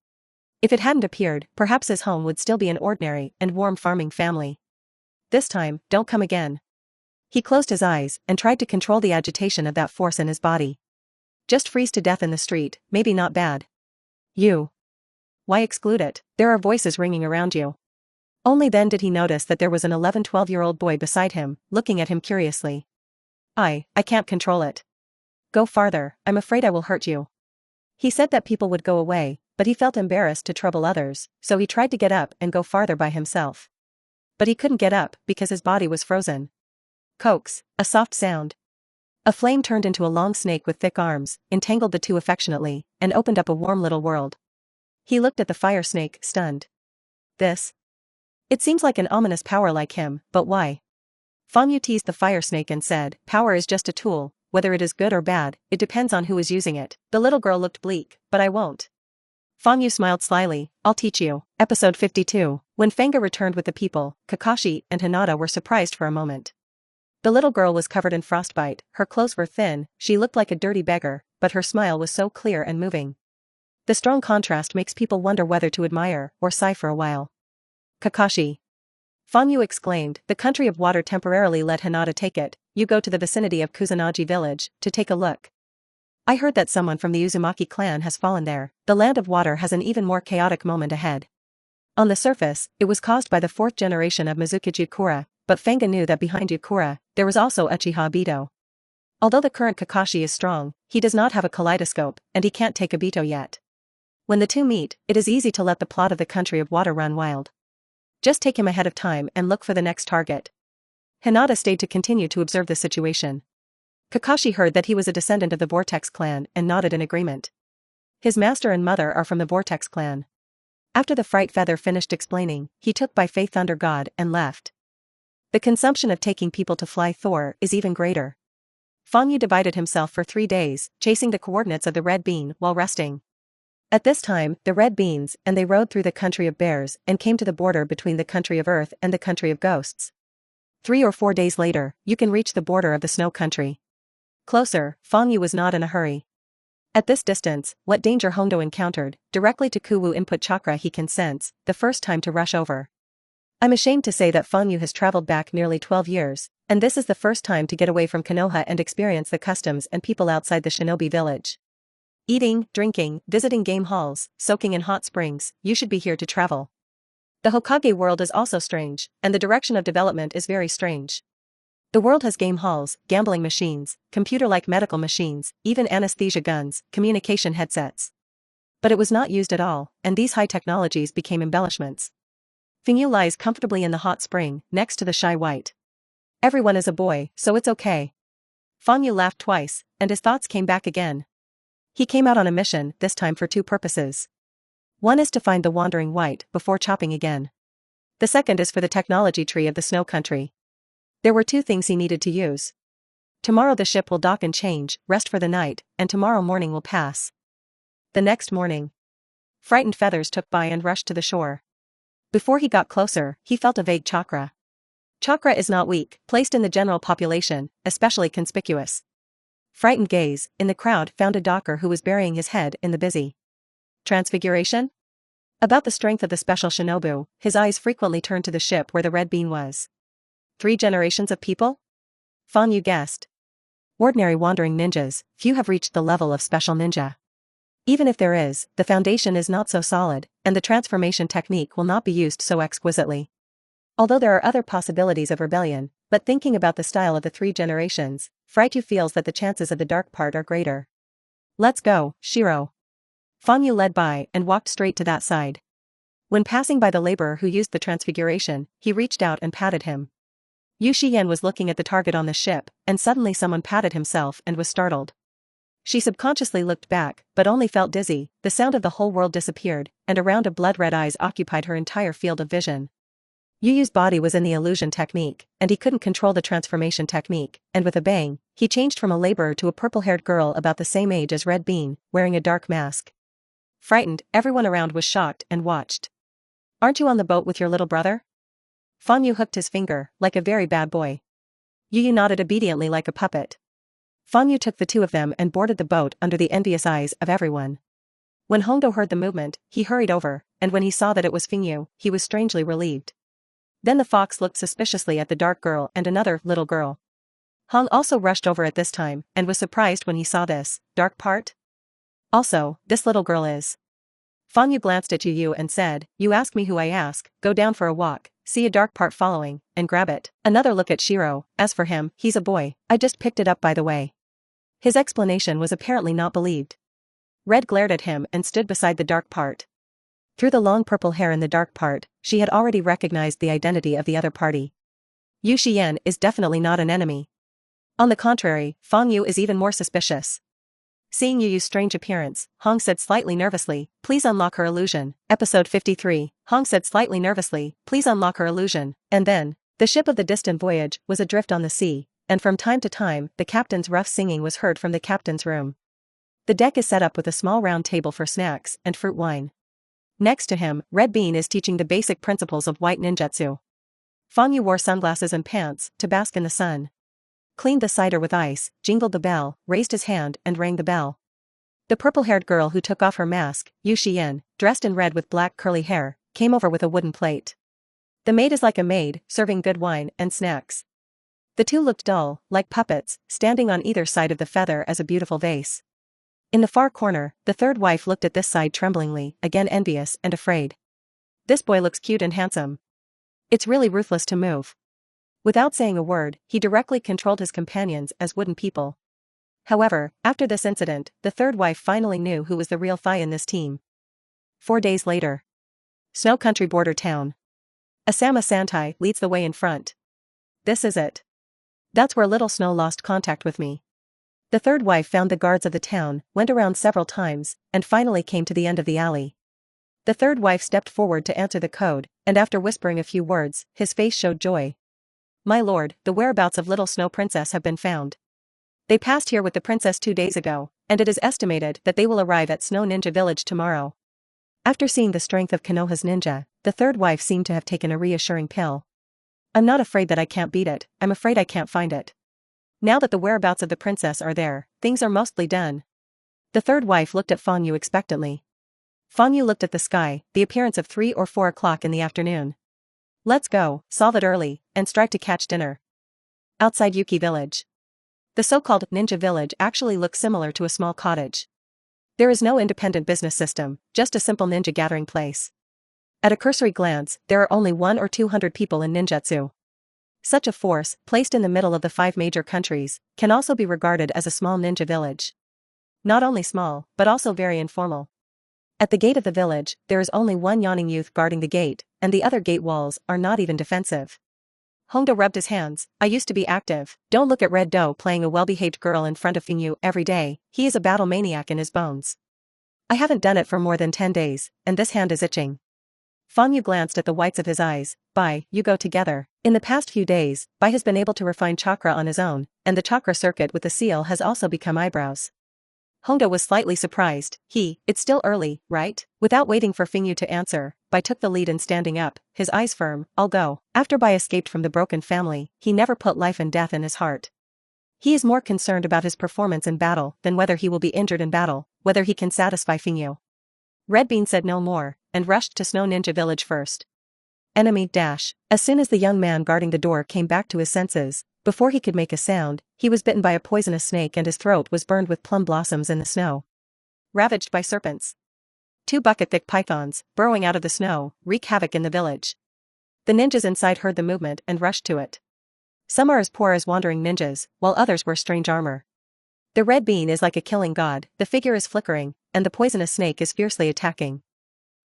If it hadn't appeared, perhaps his home would still be an ordinary and warm farming family. This time, don't come again. He closed his eyes and tried to control the agitation of that force in his body. Just freeze to death in the street, maybe not bad. You. Why exclude it? There are voices ringing around you. Only then did he notice that there was an 11-12-year-old boy beside him, looking at him curiously. I can't control it. Go farther, I'm afraid I will hurt you. He said that people would go away, but he felt embarrassed to trouble others, so he tried to get up and go farther by himself. But he couldn't get up because his body was frozen. Coax, a soft sound. A flame turned into a long snake with thick arms, entangled the two affectionately, and opened up a warm little world. He looked at the fire snake, stunned. This? It seems like an ominous power like him, but why? Fanyu teased the fire snake and said, power is just a tool, whether it is good or bad, it depends on who is using it. The little girl looked bleak, but I won't. Fanyu smiled slyly, I'll teach you. Episode 52. When Fanga returned with the people, Kakashi and Hinata were surprised for a moment. The little girl was covered in frostbite, her clothes were thin, she looked like a dirty beggar, but her smile was so clear and moving. The strong contrast makes people wonder whether to admire or sigh for a while. Kakashi. Fanyu exclaimed, the country of water temporarily let Hinata take it, you go to the vicinity of Kusanagi village, to take a look. I heard that someone from the Uzumaki clan has fallen there, the land of water has an even more chaotic moment ahead. On the surface, it was caused by the 4th generation of Mizuki Yukura, but Fanga knew that behind Yukura, there was also Uchiha Obito. Although the current Kakashi is strong, he does not have a kaleidoscope, and he can't take Obito yet. When the two meet, it is easy to let the plot of the country of water run wild. Just take him ahead of time and look for the next target. Hinata stayed to continue to observe the situation. Kakashi heard that he was a descendant of the Vortex clan and nodded in agreement. His master and mother are from the Vortex clan. After the Fright Feather finished explaining, he took by faith Thunder God and left. The consumption of taking people to fly Thor is even greater. Fanyu divided himself for 3 days, chasing the coordinates of the red bean while resting. At this time, the red beans and they rode through the country of bears and came to the border between the country of earth and the country of ghosts. 3 or 4 days later, you can reach the border of the snow country. Closer, Fanyu was not in a hurry. At this distance, what danger Hondo encountered, directly to Kuwu input chakra he can sense, the first time to rush over. I'm ashamed to say that Fanyu has traveled back nearly 12 years, and this is the first time to get away from Konoha and experience the customs and people outside the shinobi village. Eating, drinking, visiting game halls, soaking in hot springs, you should be here to travel. The Hokage world is also strange, and the direction of development is very strange. The world has game halls, gambling machines, computer-like medical machines, even anesthesia guns, communication headsets. But it was not used at all, and these high technologies became embellishments. Fingyu lies comfortably in the hot spring, next to the shy white. Everyone is a boy, so it's okay. Fanyu laughed twice, and his thoughts came back again. He came out on a mission, this time for 2 purposes. One is to find the wandering white before chopping again. The second is for the technology tree of the snow country. There were 2 things he needed to use. Tomorrow the ship will dock and change, rest for the night, and tomorrow morning will pass. The next morning. Frightened feathers took by and rushed to the shore. Before he got closer, he felt a vague chakra. Chakra is not weak, placed in the general population, especially conspicuous. Frightened gaze, in the crowd found a docker who was burying his head in the busy. Transfiguration? About the strength of the special shinobu, his eyes frequently turned to the ship where the red bean was. 3 generations of people? Fanyu guessed. Ordinary wandering ninjas, few have reached the level of special ninja. Even if there is, the foundation is not so solid, and the transformation technique will not be used so exquisitely. Although there are other possibilities of rebellion, but thinking about the style of the three generations, Yu feels that the chances of the dark part are greater. Let's go, Shiro. Yu led by and walked straight to that side. When passing by the laborer who used the transfiguration, he reached out and patted him. Yu Shiyan was looking at the target on the ship, and suddenly someone patted himself and was startled. She subconsciously looked back, but only felt dizzy. The sound of the whole world disappeared, and a round of blood-red eyes occupied her entire field of vision. Yu Yu's body was in the illusion technique, and he couldn't control the transformation technique, and with a bang, he changed from a laborer to a purple-haired girl about the same age as Red Bean, wearing a dark mask. Frightened, everyone around was shocked and watched. Aren't you on the boat with your little brother? Yu hooked his finger, like a very bad boy. Yu nodded obediently like a puppet. Yu took the two of them and boarded the boat under the envious eyes of everyone. When Hongdo heard the movement, he hurried over, and when he saw that it was Yu, he was strangely relieved. Then the fox looked suspiciously at the dark girl and another little girl. Hong also rushed over at this time, and was surprised when he saw this dark part. Also, this little girl is. Yu glanced at Yu and said, "You ask me who I ask, go down for a walk, see a dark part following, and grab it." Another look at Shiro. As for him, he's a boy, I just picked it up by the way. His explanation was apparently not believed. Red glared at him and stood beside the dark part. Through the long purple hair in the dark part, she had already recognized the identity of the other party. Yu Shiyan is definitely not an enemy. On the contrary, Yu is even more suspicious. Seeing Yu Yu's strange appearance, Hong said slightly nervously, "Please unlock her illusion." Episode 53, Hong said slightly nervously, "Please unlock her illusion." And then, the ship of the distant voyage was adrift on the sea, and from time to time, the captain's rough singing was heard from the captain's room. The deck is set up with a small round table for snacks and fruit wine. Next to him, Red Bean is teaching the basic principles of white ninjutsu. Yu wore sunglasses and pants to bask in the sun. Cleaned the cider with ice, jingled the bell, raised his hand and rang the bell. The purple-haired girl who took off her mask, Yu Shiyan, dressed in red with black curly hair, came over with a wooden plate. The maid is like a maid, serving good wine and snacks. The two looked dull, like puppets, standing on either side of the feather as a beautiful vase. In the far corner, the third wife looked at this side tremblingly, again envious and afraid. This boy looks cute and handsome. It's really ruthless to move. Without saying a word, he directly controlled his companions as wooden people. However, after this incident, the third wife finally knew who was the real Thai in this team. 4 days later. Snow Country border town. Asama Santai leads the way in front. This is it. That's where Little Snow lost contact with me. The third wife found the guards of the town, went around several times, and finally came to the end of the alley. The third wife stepped forward to answer the code, and after whispering a few words, his face showed joy. "My lord, the whereabouts of Little Snow Princess have been found. They passed here with the princess 2 days ago, and it is estimated that they will arrive at Snow Ninja Village tomorrow." After seeing the strength of Konoha's ninja, the third wife seemed to have taken a reassuring pill. "I'm not afraid that I can't beat it, I'm afraid I can't find it. Now that the whereabouts of the princess are there, things are mostly done." The third wife looked at Yu expectantly. Yu looked at the sky, the appearance of 3 or 4 o'clock in the afternoon. "Let's go, solve it early, and strive to catch dinner." Outside Yuki Village. The so-called ninja village actually looks similar to a small cottage. There is no independent business system, just a simple ninja gathering place. At a cursory glance, there are only 100 or 200 people in ninjutsu. Such a force, placed in the middle of the 5 major countries, can also be regarded as a small ninja village. Not only small, but also very informal. At the gate of the village, there is only one yawning youth guarding the gate, and the other gate walls are not even defensive. Hongdo rubbed his hands. "I used to be active. Don't look at Red Do playing a well-behaved girl in front of Yu every day, he is a battle maniac in his bones. I haven't done it for more than 10 days, and this hand is itching." Yu glanced at the whites of his eyes. You go together. In the past few days, Bai has been able to refine chakra on his own, and the chakra circuit with the seal has also become eyebrows. Hongdo was slightly surprised. It's still early, right? Without waiting for Yu to answer, Bai took the lead in standing up, his eyes firm. "I'll go." After Bai escaped from the broken family, he never put life and death in his heart. He is more concerned about his performance in battle than whether he will be injured in battle, whether he can satisfy Yu. Red Bean said no more, and rushed to Snow Ninja Village first. Enemy dash. As soon as the young man guarding the door came back to his senses, Before he could make a sound, he was bitten by a poisonous snake and his throat was burned with plum blossoms in the snow. Ravaged by serpents. 2 bucket-thick pythons, burrowing out of the snow, wreak havoc in the village. The ninjas inside heard the movement and rushed to it. Some are as poor as wandering ninjas, while others wear strange armor. The red bean is like a killing god, the figure is flickering, and the poisonous snake is fiercely attacking.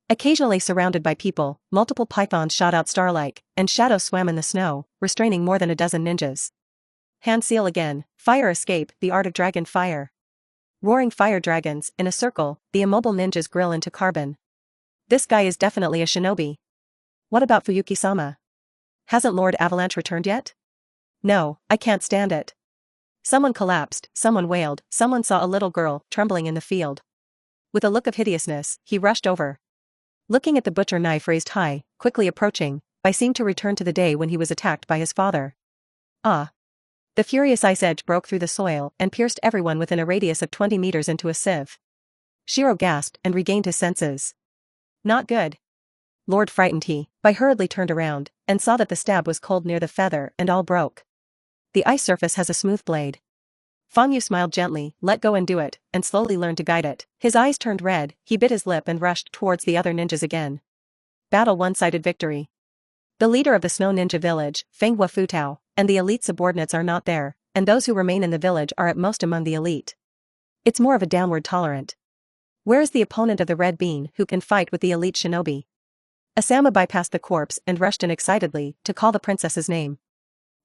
Occasionally surrounded by people, multiple pythons shot out star-like, and shadows swam in the snow, restraining more than a dozen ninjas. Hand seal again, fire escape, the art of dragon fire. Roaring fire dragons, in a circle, the immobile ninjas grill into carbon. This guy is definitely a shinobi. What about Fuyuki-sama? Hasn't Lord Avalanche returned yet? No, I can't stand it. Someone collapsed, someone wailed, someone saw a little girl, trembling in the field. With a look of hideousness, he rushed over. Looking at the butcher knife raised high, quickly approaching, I seemed to return to the day when he was attacked by his father. Ah! The furious ice edge broke through the soil and pierced everyone within a radius of 20 meters into a sieve. Shiro gasped and regained his senses. Not good. Lord frightened he, hurriedly turned around, and saw that the stab was cold near the feather and all broke. The ice surface has a smooth blade. Fangyu smiled gently, let go and do it, and slowly learned to guide it. His eyes turned red, he bit his lip and rushed towards the other ninjas again. Battle one-sided victory. The leader of the Snow Ninja village, Fenghua Futao, and the elite subordinates are not there, and those who remain in the village are at most among the elite. It's more of a downward tolerant. Where is the opponent of the red bean who can fight with the elite shinobi? Asama bypassed the corpse and rushed in excitedly to call the princess's name.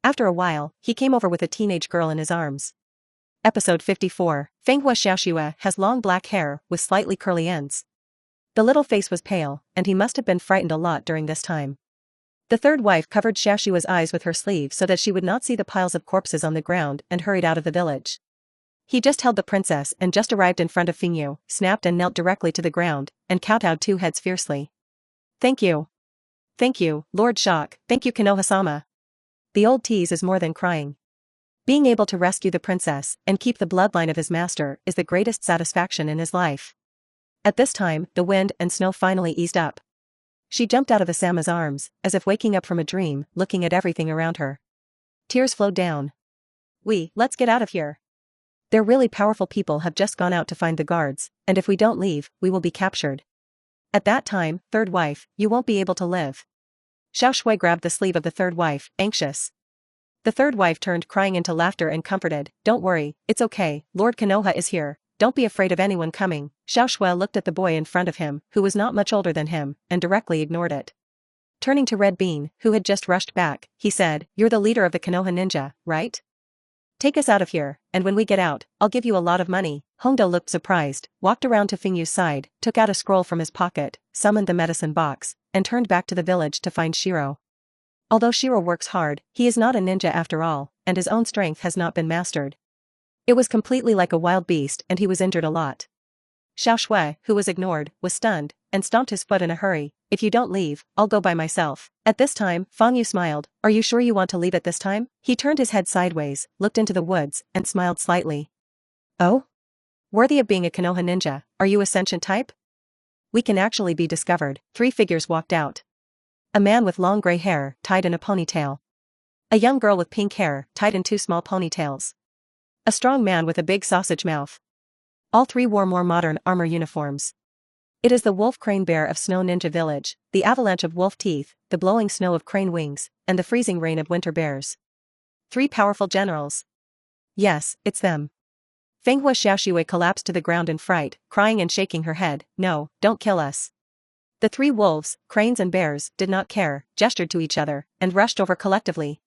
After a while, he came over with a teenage girl in his arms. Episode 54, Fenghua Xiaoxue has long black hair with slightly curly ends. The little face was pale, and he must have been frightened a lot during this time. The third wife covered Xiaoxue's eyes with her sleeve so that she would not see the piles of corpses on the ground and hurried out of the village. He just held the princess and just arrived in front of Fengyu, snapped and knelt directly to the ground, and kowtowed 2 heads fiercely. Thank you. Thank you, Lord Shock, thank you Konoha-sama. The old tease is more than crying. Being able to rescue the princess and keep the bloodline of his master is the greatest satisfaction in his life. At this time, the wind and snow finally eased up. She jumped out of Asama's arms, as if waking up from a dream, looking at everything around her. Tears flowed down. Let's get out of here. Their really powerful people have just gone out to find the guards, and if we don't leave, we will be captured. At that time, third wife, you won't be able to live. Xiaoxue grabbed the sleeve of the third wife, anxious. The third wife turned crying into laughter and comforted, don't worry, it's okay, Lord Konoha is here, don't be afraid of anyone coming. Xiaoxue looked at the boy in front of him, who was not much older than him, and directly ignored it. Turning to Red Bean, who had just rushed back, he said, you're the leader of the Konoha ninja, right? Take us out of here, and when we get out, I'll give you a lot of money. Hongdo looked surprised, walked around to Fengyu's side, took out a scroll from his pocket, summoned the medicine box, and turned back to the village to find Shiro. Although Shiro works hard, he is not a ninja after all, and his own strength has not been mastered. It was completely like a wild beast and he was injured a lot. Xiaoxue, who was ignored, was stunned, and stomped his foot in a hurry, if you don't leave, I'll go by myself. At this time, Fangyu smiled, are you sure you want to leave at this time? He turned his head sideways, looked into the woods, and smiled slightly. Oh? Worthy of being a Konoha ninja, are you a sentient type? We can actually be discovered. 3 figures walked out. A man with long gray hair, tied in a ponytail. A young girl with pink hair, tied in 2 small ponytails. A strong man with a big sausage mouth. All 3 wore more modern armor uniforms. It is the wolf crane bear of Snow Ninja Village, the avalanche of wolf teeth, the blowing snow of crane wings, and the freezing rain of winter bears. 3 powerful generals. Yes, it's them. Fenghua Xiaoxue collapsed to the ground in fright, crying and shaking her head, no, don't kill us. The 3 wolves, cranes and bears, did not care, gestured to each other, and rushed over collectively.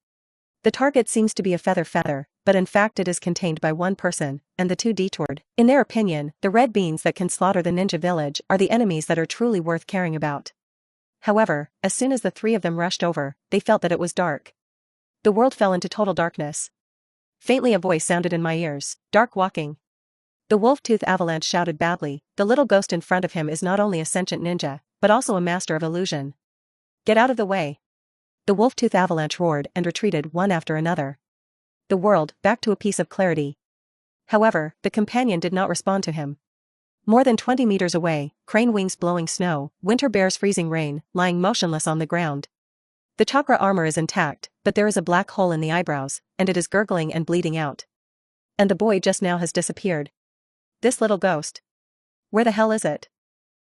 The target seems to be a feather, but in fact it is contained by 1 person, and the 2 detoured. In their opinion, the red beans that can slaughter the ninja village are the enemies that are truly worth caring about. However, as soon as the 3 of them rushed over, they felt that it was dark. The world fell into total darkness. Faintly a voice sounded in my ears, dark walking. The wolf-tooth avalanche shouted badly, the little ghost in front of him is not only a sentient ninja, but also a master of illusion. Get out of the way. The wolf-tooth avalanche roared and retreated one after another. The world, back to a piece of clarity. However, the companion did not respond to him. More than 20 meters away, crane wings blowing snow, winter bears freezing rain, lying motionless on the ground. The chakra armor is intact, but there is a black hole in the eyebrows, and it is gurgling and bleeding out. And the boy just now has disappeared. This little ghost. Where the hell is it?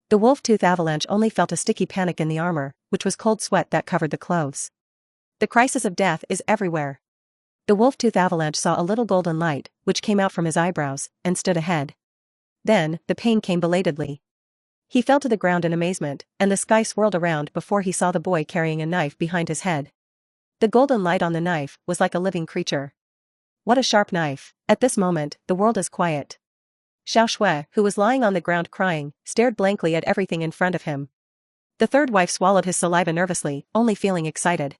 The wolf-tooth avalanche only felt a sticky panic in the armor, which was cold sweat that covered the clothes. The crisis of death is everywhere. The wolf-tooth avalanche saw a little golden light, which came out from his eyebrows, and stood ahead. Then, the pain came belatedly. He fell to the ground in amazement, and the sky swirled around before he saw the boy carrying a knife behind his head. The golden light on the knife was like a living creature. What a sharp knife. At this moment, the world is quiet. Xiao Shui, who was lying on the ground crying, stared blankly at everything in front of him. The third wife swallowed his saliva nervously, only feeling excited.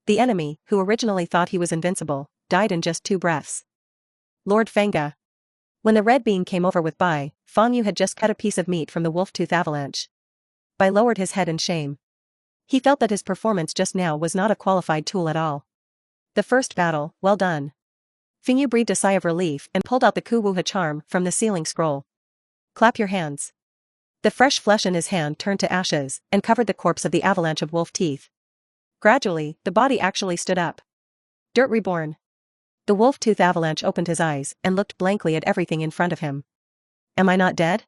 The enemy, who originally thought he was invincible, died in just 2 breaths. Lord Fenga. When the red bean came over with Bai, Fang Yu had just cut a piece of meat from the wolf-tooth avalanche. Bai lowered his head in shame. He felt that his performance just now was not a qualified tool at all. The first battle, well done. Feng Yu breathed a sigh of relief and pulled out the Kuwuha charm from the sealing scroll. Clap your hands. The fresh flesh in his hand turned to ashes and covered the corpse of the avalanche of wolf teeth. Gradually, the body actually stood up. Dirt reborn. The wolf-tooth avalanche opened his eyes and looked blankly at everything in front of him. Am I not dead?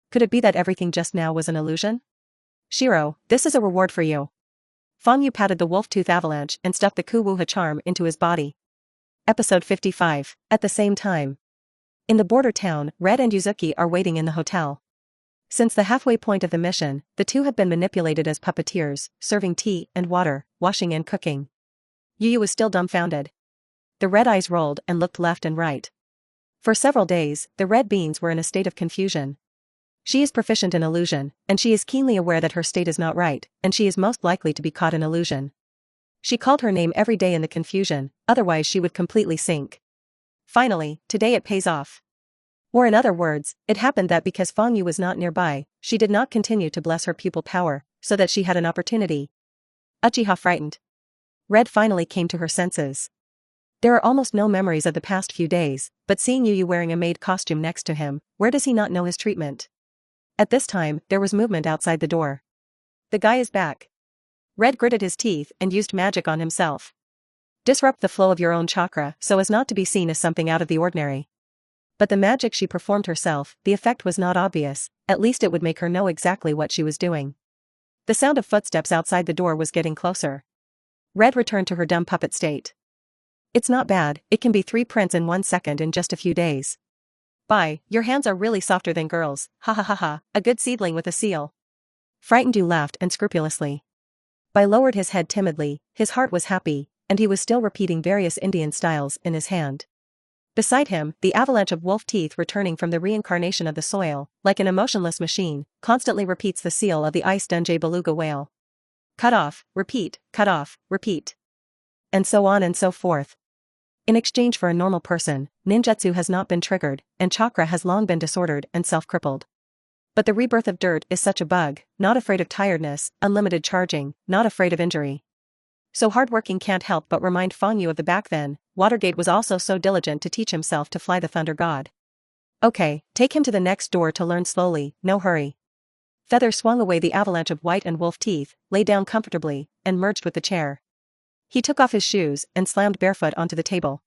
Could it be that everything just now was an illusion? Shiro, this is a reward for you. Fang Yu patted the wolf-tooth avalanche and stuffed the Kuwuha charm into his body. Episode 55. At the same time. In the border town, Red and Yuzuki are waiting in the hotel. Since the halfway point of the mission, the two have been manipulated as puppeteers, serving tea and water, washing and cooking. Yu was still dumbfounded. The red eyes rolled and looked left and right. For several days, the red beans were in a state of confusion. She is proficient in illusion, and she is keenly aware that her state is not right, and she is most likely to be caught in illusion. She called her name every day in the confusion, otherwise she would completely sink. Finally, today it pays off. Or in other words, it happened that because Fang Yu was not nearby, she did not continue to bless her pupil power, so that she had an opportunity. Uchiha frightened. Red finally came to her senses. There are almost no memories of the past few days, but seeing Yu wearing a maid costume next to him, where does he not know his treatment? At this time, there was movement outside the door. The guy is back. Red gritted his teeth and used magic on himself. Disrupt the flow of your own chakra so as not to be seen as something out of the ordinary. But the magic she performed herself, the effect was not obvious, at least it would make her know exactly what she was doing. The sound of footsteps outside the door was getting closer. Red returned to her dumb puppet state. It's not bad, it can be 3 prints in 1 second in just a few days. Bye, your hands are really softer than girls, ha ha ha ha, a good seedling with a seal. Frightened Yu laughed unscrupulously. Bai lowered his head timidly, his heart was happy, and he was still repeating various Indian styles in his hand. Beside him, the avalanche of wolf teeth returning from the reincarnation of the soil, like an emotionless machine, constantly repeats the seal of the ice Dunjay beluga whale. Cut off, repeat, cut off, repeat. And so on and so forth. In exchange for a normal person, ninjutsu has not been triggered, and chakra has long been disordered and self-crippled. But the rebirth of dirt is such a bug, not afraid of tiredness, unlimited charging, not afraid of injury. So hardworking can't help but remind Fang Yu of the back then. Watergate was also so diligent to teach himself to fly the thunder god. Okay, take him to the next door to learn slowly, no hurry. Feather swung away the avalanche of white and wolf teeth, lay down comfortably, and merged with the chair. He took off his shoes and slammed barefoot onto the table.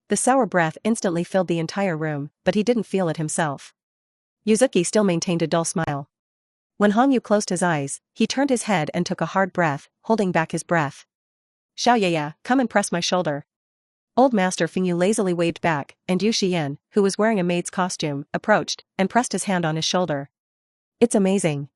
The sour breath instantly filled the entire room, but he didn't feel it himself. Yuzuki still maintained a dull smile. When Hong Yu closed his eyes, he turned his head and took a hard breath, holding back his breath. Xiaoyaya, come and press my shoulder. Old Master Feng Yu lazily waved back, and Yu Xian, who was wearing a maid's costume, approached, and pressed his hand on his shoulder. It's amazing.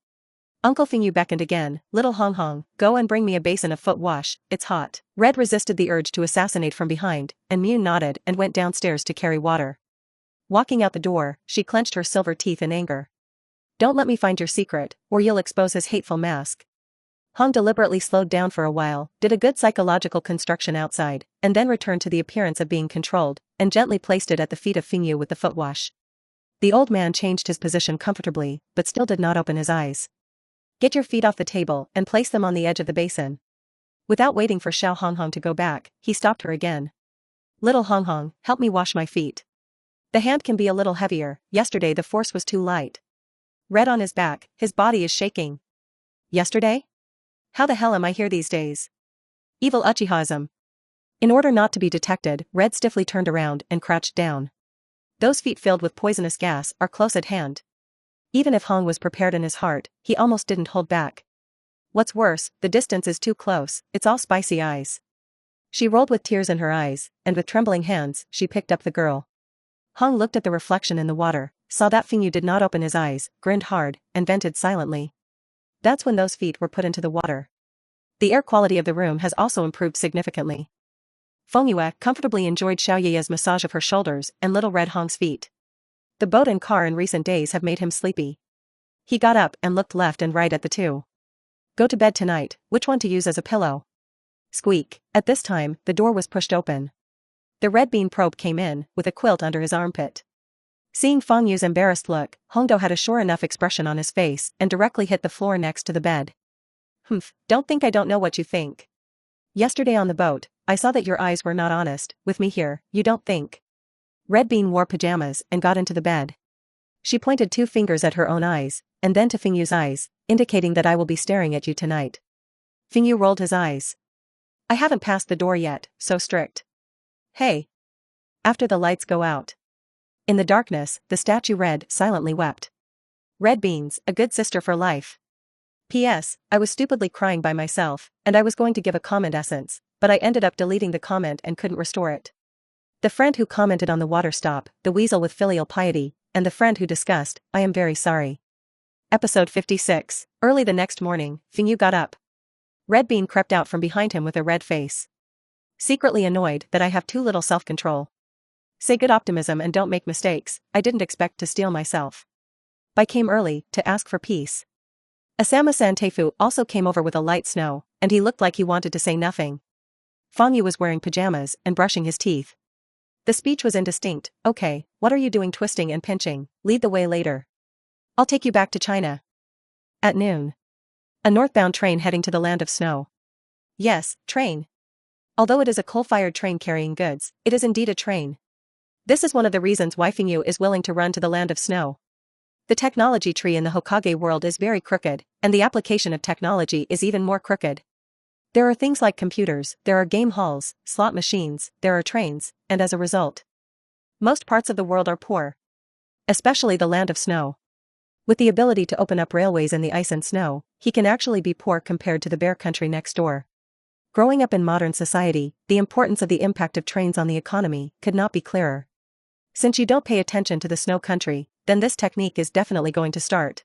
Uncle Feng Yu beckoned again, little Hong Hong, go and bring me a basin of foot wash, it's hot. Red resisted the urge to assassinate from behind, and Mew nodded and went downstairs to carry water. Walking out the door, she clenched her silver teeth in anger. Don't let me find your secret, or you'll expose his hateful mask. Hong deliberately slowed down for a while, did a good psychological construction outside, and then returned to the appearance of being controlled, and gently placed it at the feet of Feng Yu with the foot wash. The old man changed his position comfortably, but still did not open his eyes. Get your feet off the table and place them on the edge of the basin. Without waiting for Xiao Honghong to go back, he stopped her again. Little Honghong, help me wash my feet. The hand can be a little heavier, yesterday the force was too light. Red on his back, his body is shaking. Yesterday? How the hell am I here these days? Evil Uchihaism. In order not to be detected, Red stiffly turned around and crouched down. Those feet filled with poisonous gas are close at hand. Even if Hong was prepared in his heart, he almost didn't hold back. What's worse, the distance is too close, it's all spicy eyes. She rolled with tears in her eyes, and with trembling hands, she picked up the girl. Hong looked at the reflection in the water, saw that Fingyu did not open his eyes, grinned hard, and vented silently. That's when those feet were put into the water. The air quality of the room has also improved significantly. Fengyue comfortably enjoyed Xiaoye's massage of her shoulders and little red Hong's feet. The boat and car in recent days have made him sleepy. He got up and looked left and right at the two. Go to bed tonight, which one to use as a pillow? Squeak. At this time, the door was pushed open. The red bean probe came in, with a quilt under his armpit. Seeing Fengyu's embarrassed look, Hongdo had a sure enough expression on his face and directly hit the floor next to the bed. Humph, don't think I don't know what you think. Yesterday on the boat, I saw that your eyes were not honest, with me here, you don't think. Red Bean wore pajamas and got into the bed. She pointed 2 fingers at her own eyes, and then to Fingyu's eyes, indicating that I will be staring at you tonight. Fingyu rolled his eyes. I haven't passed the door yet, so strict. Hey. After the lights go out. In the darkness, the statue Red silently wept. Red Beans, a good sister for life. P.S. I was stupidly crying by myself, and I was going to give a comment essence, but I ended up deleting the comment and couldn't restore it. The friend who commented on the water stop, the weasel with filial piety, and the friend who discussed, I am very sorry. Episode 56. Early the next morning, Fingyu got up. Red Bean crept out from behind him with a red face. Secretly annoyed that I have too little self-control. Say good optimism and don't make mistakes, I didn't expect to steal myself. I came early, to ask for peace. Asama-san Teifu also came over with a light snow, and he looked like he wanted to say nothing. Fengyu was wearing pajamas and brushing his teeth. The speech was indistinct. Okay, what are you doing twisting and pinching? Lead the way later. I'll take you back to China. At noon. A northbound train heading to the land of snow. Yes, train. Although it is a coal-fired train carrying goods, it is indeed a train. This is one of the reasons why Fengyu is willing to run to the land of snow. The technology tree in the Hokage world is very crooked, and the application of technology is even more crooked. There are things like computers, there are game halls, slot machines, there are trains, and as a result, most parts of the world are poor. Especially the land of snow. With the ability to open up railways in the ice and snow, he can actually be poor compared to the bear country next door. Growing up in modern society, the importance of the impact of trains on the economy could not be clearer. Since you don't pay attention to the snow country, then this technique is definitely going to start.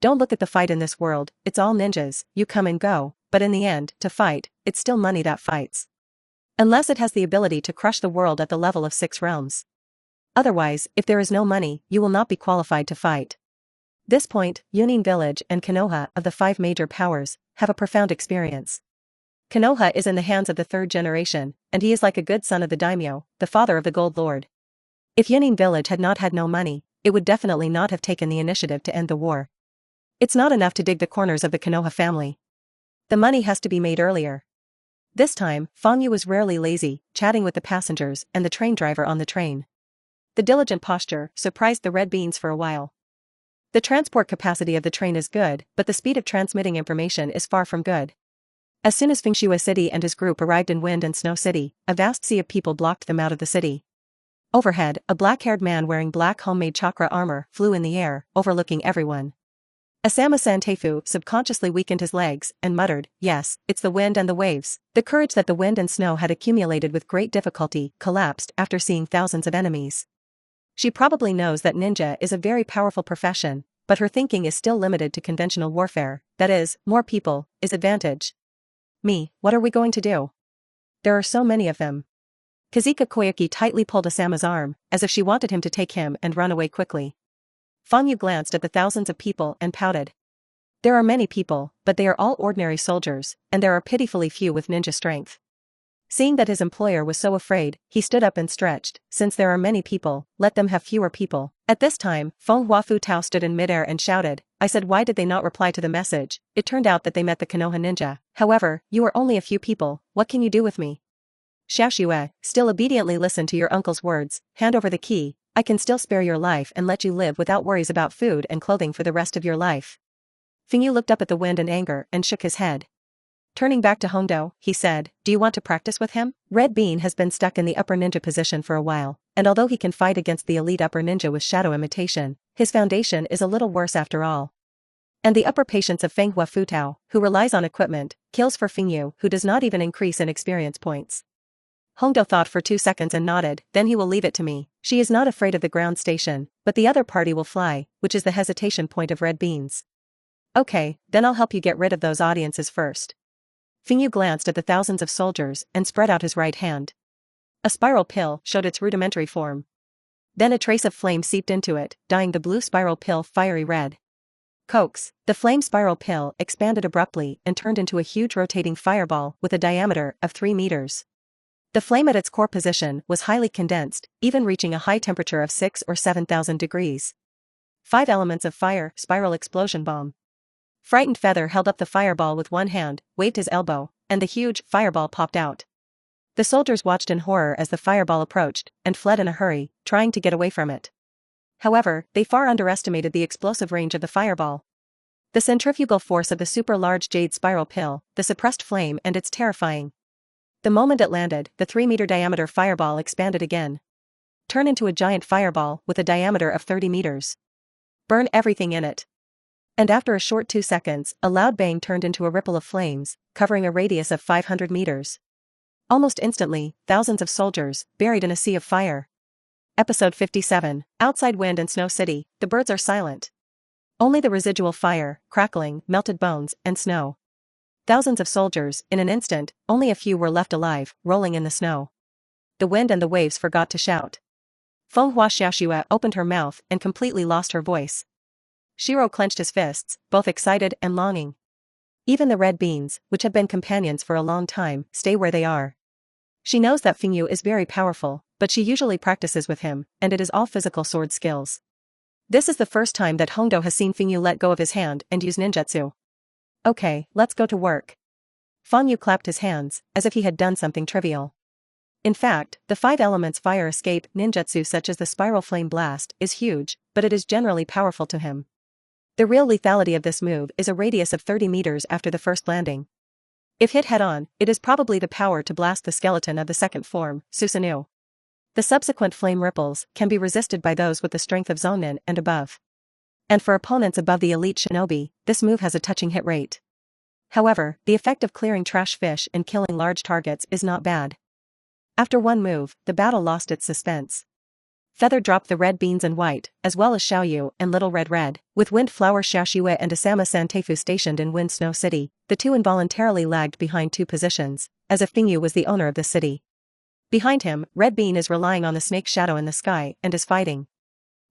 Don't look at the fight in this world, it's all ninjas, you come and go, but in the end, to fight, it's still money that fights. Unless it has the ability to crush the world at the level of 6 realms. Otherwise, if there is no money, you will not be qualified to fight. This point, Yunin village and Konoha of the 5 major powers, have a profound experience. Konoha is in the hands of the 3rd generation, and he is like a good son of the daimyo, the father of the Gold Lord. If Yunin village had not had no money, it would definitely not have taken the initiative to end the war. It's not enough to dig the corners of the Konoha family. The money has to be made earlier. This time, Fengyu was rarely lazy, chatting with the passengers and the train driver on the train. The diligent posture surprised the Red Beans for a while. The transport capacity of the train is good, but the speed of transmitting information is far from good. As soon as Fengshua City and his group arrived in Wind and Snow City, a vast sea of people blocked them out of the city. Overhead, a black-haired man wearing black homemade chakra armor flew in the air, overlooking everyone. Asama-san Teifu subconsciously weakened his legs and muttered, yes, it's the wind and the waves. The courage that the wind and snow had accumulated with great difficulty collapsed after seeing thousands of enemies. She probably knows that ninja is a very powerful profession, but her thinking is still limited to conventional warfare, that is, more people, is advantage. Me, what are we going to do? There are so many of them. Kazuka Koyuki tightly pulled Asama's arm, as if she wanted him to take him and run away quickly. Fengyu glanced at the thousands of people and pouted. There are many people, but they are all ordinary soldiers, and there are pitifully few with ninja strength. Seeing that his employer was so afraid, he stood up and stretched, since there are many people, let them have fewer people. At this time, Feng Huafu Tao stood in midair and shouted, I said why did they not reply to the message? It turned out that they met the Konoha ninja. However, you are only a few people, what can you do with me? Xiaoxue, still obediently listen to your uncle's words, hand over the key, I can still spare your life and let you live without worries about food and clothing for the rest of your life. Fengyu looked up at the wind in anger and shook his head. Turning back to Hongdo, he said, do you want to practice with him? Red Bean has been stuck in the upper ninja position for a while, and although he can fight against the elite upper ninja with shadow imitation, his foundation is a little worse after all. And the upper patience of Fenghua Futao, who relies on equipment, kills for Fengyu, who does not even increase in experience points. Hongdo thought for 2 seconds and nodded, then he will leave it to me. She is not afraid of the ground station, but the other party will fly, which is the hesitation point of Red Beans. Okay, then I'll help you get rid of those audiences first. Fengyu glanced at the thousands of soldiers and spread out his right hand. A spiral pill showed its rudimentary form. Then a trace of flame seeped into it, dyeing the blue spiral pill fiery red. Coax, the flame spiral pill expanded abruptly and turned into a huge rotating fireball with a diameter of 3 meters. The flame at its core position was highly condensed, even reaching a high temperature of 6 or 7,000 degrees. 5 elements of fire, spiral explosion bomb. Frightened Feather held up the fireball with one hand, waved his elbow, and the huge fireball popped out. The soldiers watched in horror as the fireball approached, and fled in a hurry, trying to get away from it. However, they far underestimated the explosive range of the fireball. The centrifugal force of the super-large jade spiral pill, the suppressed flame and its terrifying. The moment it landed, the 3-meter diameter fireball expanded again. Turn into a giant fireball with a diameter of 30 meters. Burn everything in it. And after a short 2 seconds, a loud bang turned into a ripple of flames, covering a radius of 500 meters. Almost instantly, thousands of soldiers, buried in a sea of fire. Episode 57, Outside Wind and Snow City, the birds are silent. Only the residual fire, crackling, melted bones, and snow. Thousands of soldiers, in an instant, only a few were left alive, rolling in the snow. The wind and the waves forgot to shout. Fenghua Xiaoxue opened her mouth and completely lost her voice. Shiro clenched his fists, both excited and longing. Even the Red Beans, which have been companions for a long time, stay where they are. She knows that Fengyu is very powerful, but she usually practices with him, and it is all physical sword skills. This is the first time that Hongdo has seen Fengyu let go of his hand and use ninjutsu. Okay, let's go to work. Fengyu clapped his hands, as if he had done something trivial. In fact, the 5 elements fire escape ninjutsu such as the spiral flame blast is huge, but it is generally powerful to him. The real lethality of this move is a radius of 30 meters after the first landing. If hit head-on, it is probably the power to blast the skeleton of the second form, Susanoo. The subsequent flame ripples can be resisted by those with the strength of Zonin and above. And for opponents above the elite shinobi, this move has a touching hit rate. However, the effect of clearing trash fish and killing large targets is not bad. After one move, the battle lost its suspense. Feather dropped the Red Beans and White, as well as Xiaoyu and Little Red Red, with Windflower Xiaoxue and Asama Santefu stationed in Wind Snow City. The two involuntarily lagged behind 2 positions, as if Fengyu was the owner of the city. Behind him, Red Bean is relying on the snake shadow in the sky and is fighting.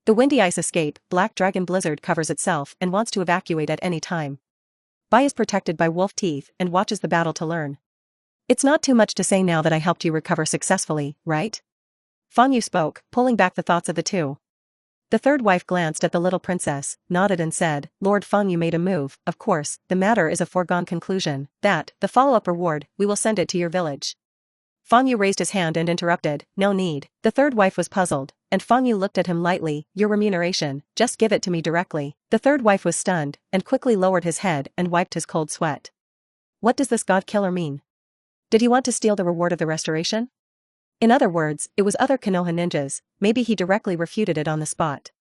The windy ice escape, Black Dragon Blizzard covers itself and wants to evacuate at any time. Bai is protected by wolf teeth and watches the battle to learn. It's not too much to say now that I helped you recover successfully, right? Fengyu spoke, pulling back the thoughts of the two. The third wife glanced at the little princess, nodded and said, Lord Fengyu made a move, of course, the matter is a foregone conclusion, that, the follow-up reward, we will send it to your village. Fengyu raised his hand and interrupted, no need. The third wife was puzzled, and Fengyu looked at him lightly, your remuneration, just give it to me directly. The third wife was stunned, and quickly lowered his head and wiped his cold sweat. What does this god killer mean? Did he want to steal the reward of the restoration? In other words, it was other Konoha ninjas, maybe he directly refuted it on the spot.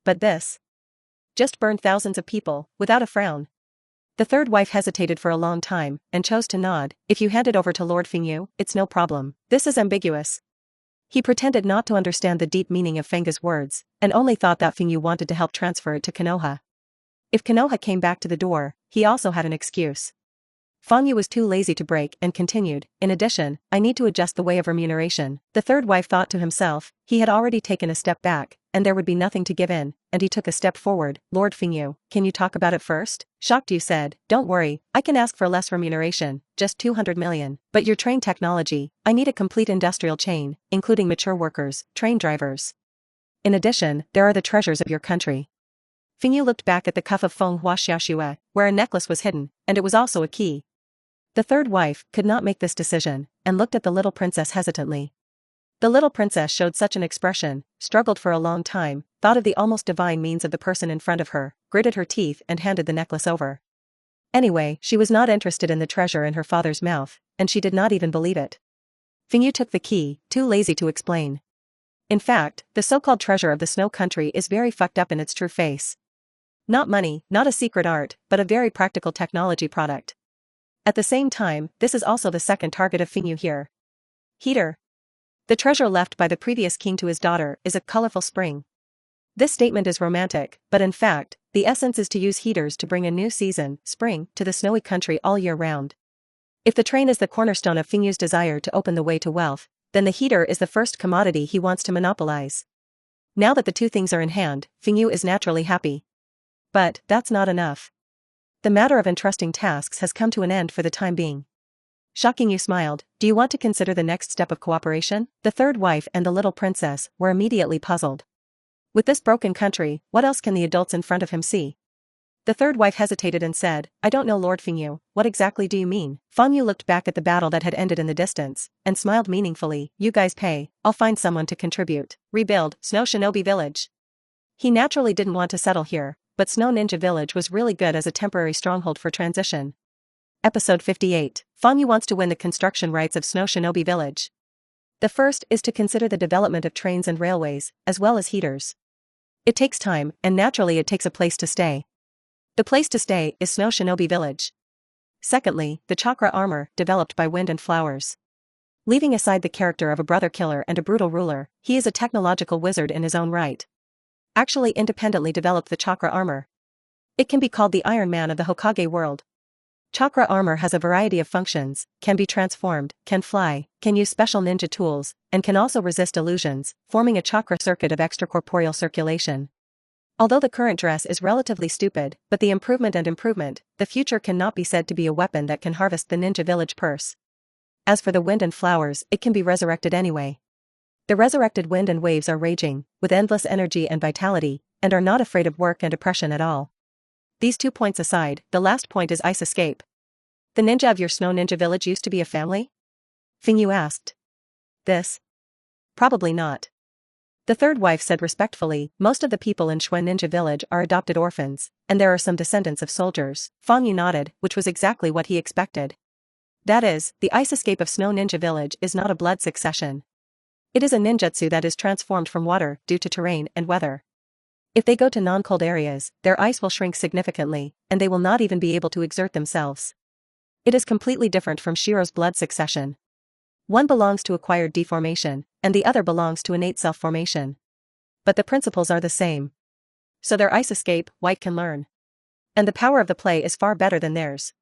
But this? Just burned thousands of people, without a frown. The third wife hesitated for a long time, and chose to nod, if you hand it over to Lord Fengyu, it's no problem. This is ambiguous. He pretended not to understand the deep meaning of Fengyu's words, and only thought that Fengyu wanted to help transfer it to Konoha. If Konoha came back to the door, he also had an excuse. Fengyu was too lazy to break and continued, in addition, I need to adjust the way of remuneration. The third wife thought to himself, he had already taken a step back, and there would be nothing to give in, and he took a step forward. Lord Fengyu, can you talk about it first? Shocked Yu said, don't worry, I can ask for less remuneration, just 200 million, but your train technology, I need a complete industrial chain, including mature workers, train drivers. In addition, there are the treasures of your country. Fengyu looked back at the cuff of Fenghua Xiaoxue, where a necklace was hidden, and it was also a key. The third wife could not make this decision, and looked at the little princess hesitantly. The little princess showed such an expression, struggled for a long time, thought of the almost divine means of the person in front of her, gritted her teeth and handed the necklace over. Anyway, she was not interested in the treasure in her father's mouth, and she did not even believe it. Feng Yu took the key, too lazy to explain. In fact, the so-called treasure of the snow country is very fucked up in its true face. Not money, not a secret art, but a very practical technology product. At the same time, this is also the second target of Feng Yu here. Heater. The treasure left by the previous king to his daughter is a colorful spring. This statement is romantic, but in fact, the essence is to use heaters to bring a new season, spring, to the snowy country all year round. If the train is the cornerstone of Feng Yu's desire to open the way to wealth, then the heater is the first commodity he wants to monopolize. Now that the two things are in hand, Feng Yu is naturally happy. But that's not enough. The matter of entrusting tasks has come to an end for the time being. Shocking Yu smiled. Do you want to consider the next step of cooperation? The third wife and the little princess were immediately puzzled. With this broken country, what else can the adults in front of him see? The third wife hesitated and said, I don't know, Lord Feng Yu, what exactly do you mean? Feng Yu looked back at the battle that had ended in the distance, and smiled meaningfully. You guys pay, I'll find someone to contribute. Rebuild, Snow Shinobi Village. He naturally didn't want to settle here, but Snow Ninja Village was really good as a temporary stronghold for transition. Episode 58. Feng Yu wants to win the construction rights of Snow Shinobi Village. The first is to consider the development of trains and railways, as well as heaters. It takes time, and naturally it takes a place to stay. The place to stay is Snow Shinobi Village. Secondly, the chakra armor, developed by Wind and Flowers. Leaving aside the character of a brother killer and a brutal ruler, he is a technological wizard in his own right. Actually independently developed the chakra armor. It can be called the Iron Man of the Hokage world. Chakra armor has a variety of functions, can be transformed, can fly, can use special ninja tools, and can also resist illusions, forming a chakra circuit of extracorporeal circulation. Although the current dress is relatively stupid, but the improvement, the future cannot be said to be a weapon that can harvest the ninja village purse. As for the Wind and Flowers, it can be resurrected anyway. The resurrected wind and waves are raging, with endless energy and vitality, and are not afraid of work and oppression at all. These 2 points aside, the last point is ice escape. The ninja of your Snow Ninja Village used to be a family? Feng Yu asked. This? Probably not. The third wife said respectfully, most of the people in Shuen Ninja Village are adopted orphans, and there are some descendants of soldiers. Feng Yu nodded, which was exactly what he expected. That is, the ice escape of Snow Ninja Village is not a blood succession. It is a ninjutsu that is transformed from water due to terrain and weather. If they go to non-cold areas, their ice will shrink significantly, and they will not even be able to exert themselves. It is completely different from Shiro's blood succession. One belongs to acquired deformation, and the other belongs to innate self-formation. But the principles are the same. So their ice escape, White can learn. And the power of the play is far better than theirs.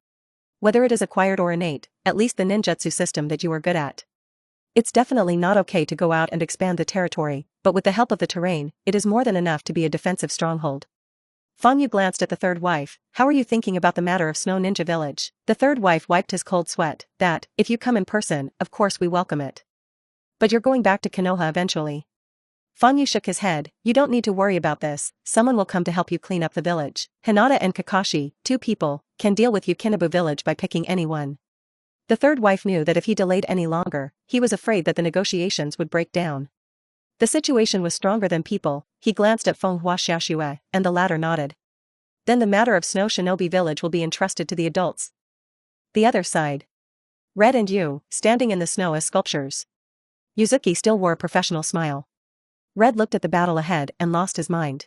Whether it is acquired or innate, at least the ninjutsu system that you are good at. It's definitely not okay to go out and expand the territory, but with the help of the terrain, it is more than enough to be a defensive stronghold. Feng Yu glanced at the third wife. How are you thinking about the matter of Snow Ninja Village? The third wife wiped his cold sweat. That, if you come in person, of course we welcome it. But you're going back to Konoha eventually. Feng Yu shook his head. You don't need to worry about this, someone will come to help you clean up the village. Hinata and Kakashi, 2 people, can deal with Yukinabu village by picking any one. The third wife knew that if he delayed any longer, he was afraid that the negotiations would break down. The situation was stronger than people. He glanced at Feng Hua Xiaoxue, and the latter nodded. Then the matter of Snow Shinobi Village will be entrusted to the adults. The other side. Red and Yu, standing in the snow as sculptures. Yuzuki still wore a professional smile. Red looked at the battle ahead and lost his mind.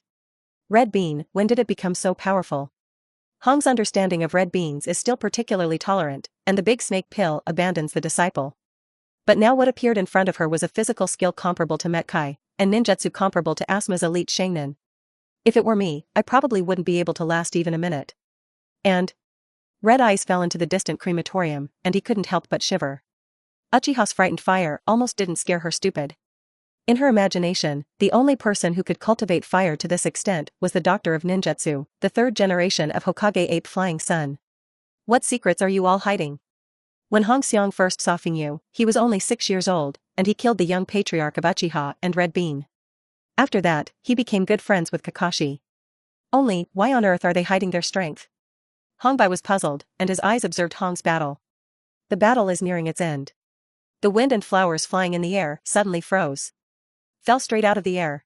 Red bean, when did it become so powerful? Hong's understanding of red beans is still particularly tolerant, and the big snake pill abandons the disciple. But now what appeared in front of her was a physical skill comparable to Metkai, and ninjutsu comparable to Asuma's elite Shainin. If it were me, I probably wouldn't be able to last even a minute. And Red eyes fell into the distant crematorium, and he couldn't help but shiver. Uchiha's frightened fire almost didn't scare her stupid. In her imagination, the only person who could cultivate fire to this extent was the doctor of ninjutsu, the 3rd generation of Hokage Ape Flying Sun. What secrets are you all hiding? When Hong Xiong first saw Feng Yu, he was only 6 years old, and he killed the young patriarch of Uchiha and Red Bean. After that, he became good friends with Kakashi. Only, why on earth are they hiding their strength? Hongbai was puzzled, and his eyes observed Hong's battle. The battle is nearing its end. The Wind and Flowers flying in the air suddenly froze. Fell straight out of the air.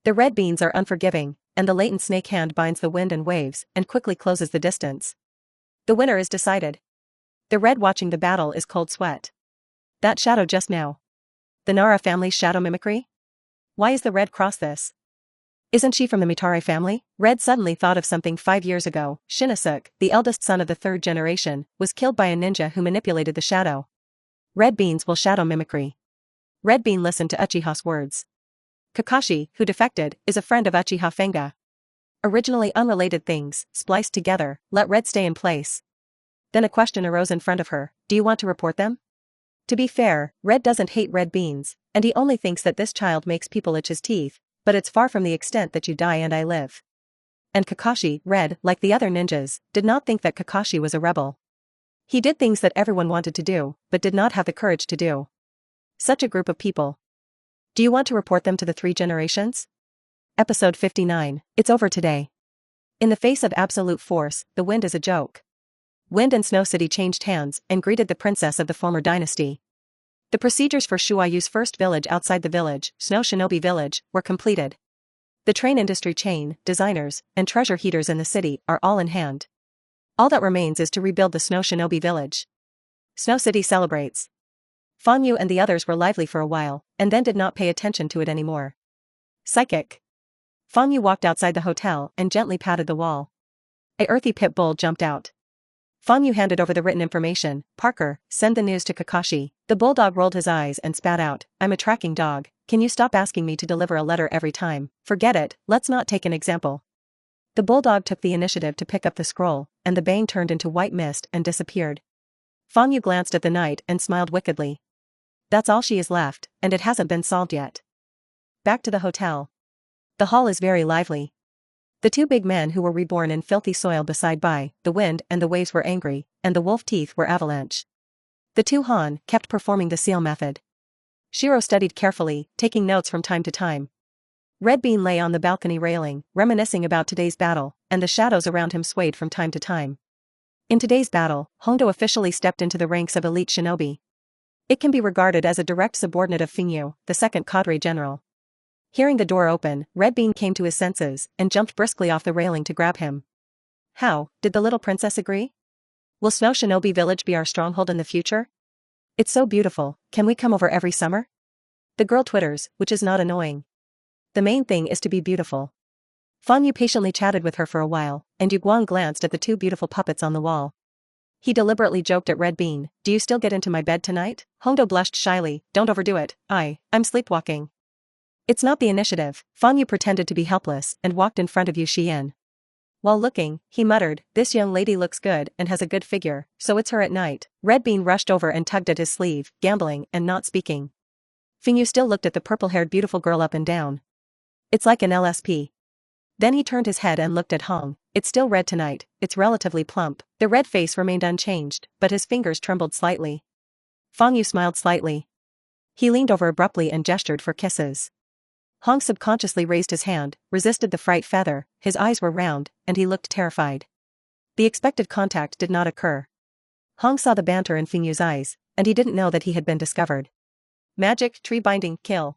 The red beans are unforgiving, and the latent snake hand binds the wind and waves and quickly closes the distance. The winner is decided. The red watching the battle is cold sweat. That shadow just now. The Nara family's shadow mimicry? Why is the red cross this? Isn't she from the Mitare family? Red suddenly thought of something 5 years ago. Shinnosuke, the eldest son of the third generation, was killed by a ninja who manipulated the shadow. Red Beans will shadow mimicry. Red Bean listened to Uchiha's words. Kakashi, who defected, is a friend of Uchiha Fenga. Originally unrelated things, spliced together, let Red stay in place. Then a question arose in front of her, do you want to report them? To be fair, Red doesn't hate Red Beans, and he only thinks that this child makes people itch his teeth, but it's far from the extent that you die and I live. And Kakashi, Red, like the other ninjas, did not think that Kakashi was a rebel. He did things that everyone wanted to do, but did not have the courage to do. Such a group of people. Do you want to report them to the 3 generations? Episode 59, it's over today. In the face of absolute force, the wind is a joke. Wind and Snow City changed hands and greeted the princess of the former dynasty. The procedures for Shuayu's first village outside the village, Snow Shinobi Village, were completed. The train industry chain, designers, and treasure heaters in the city are all in hand. All that remains is to rebuild the Snow Shinobi Village. Snow City celebrates. Fanyu and the others were lively for a while, and then did not pay attention to it anymore. Psychic. Fanyu walked outside the hotel and gently patted the wall. A earthy pit bull jumped out. Fanyu handed over the written information. Parker, send the news to Kakashi. The bulldog rolled his eyes and spat out, I'm a tracking dog, can you stop asking me to deliver a letter every time? Forget it, let's not take an example. The bulldog took the initiative to pick up the scroll, and the bang turned into white mist and disappeared. Fanyu glanced at the knight and smiled wickedly. That's all she is left, and it hasn't been solved yet. Back to the hotel. The hall is very lively. The 2 big men who were reborn in filthy soil beside by, the wind and the waves were angry, and the wolf teeth were avalanche. The 2 Han kept performing the seal method. Shiro studied carefully, taking notes from time to time. Red Bean lay on the balcony railing, reminiscing about today's battle, and the shadows around him swayed from time to time. In today's battle, Hondo officially stepped into the ranks of elite shinobi. It can be regarded as a direct subordinate of Fingyu, the second cadre general. Hearing the door open, Red Bean came to his senses and jumped briskly off the railing to grab him. How, did the little princess agree? Will Snow Shinobi Village be our stronghold in the future? It's so beautiful, can we come over every summer? The girl twitters, which is not annoying. The main thing is to be beautiful. Fanyu patiently chatted with her for a while, and Yuguang glanced at the 2 beautiful puppets on the wall. He deliberately joked at Red Bean, do you still get into my bed tonight? Hondo blushed shyly, don't overdo it, I'm sleepwalking. It's not the initiative. Fanyu pretended to be helpless and walked in front of Yu Xian. While looking, he muttered, this young lady looks good and has a good figure, so it's her at night. Red Bean rushed over and tugged at his sleeve, gambling and not speaking. Fingyu still looked at the purple-haired beautiful girl up and down. It's like an LSP. Then he turned his head and looked at Hong. It's still red tonight, it's relatively plump. The red face remained unchanged, but his fingers trembled slightly. Fangyu smiled slightly. He leaned over abruptly and gestured for kisses. Hong subconsciously raised his hand, resisted the fright feather, his eyes were round, and he looked terrified. The expected contact did not occur. Hong saw the banter in Fingyu's eyes, and he didn't know that he had been discovered. Magic, tree binding, kill.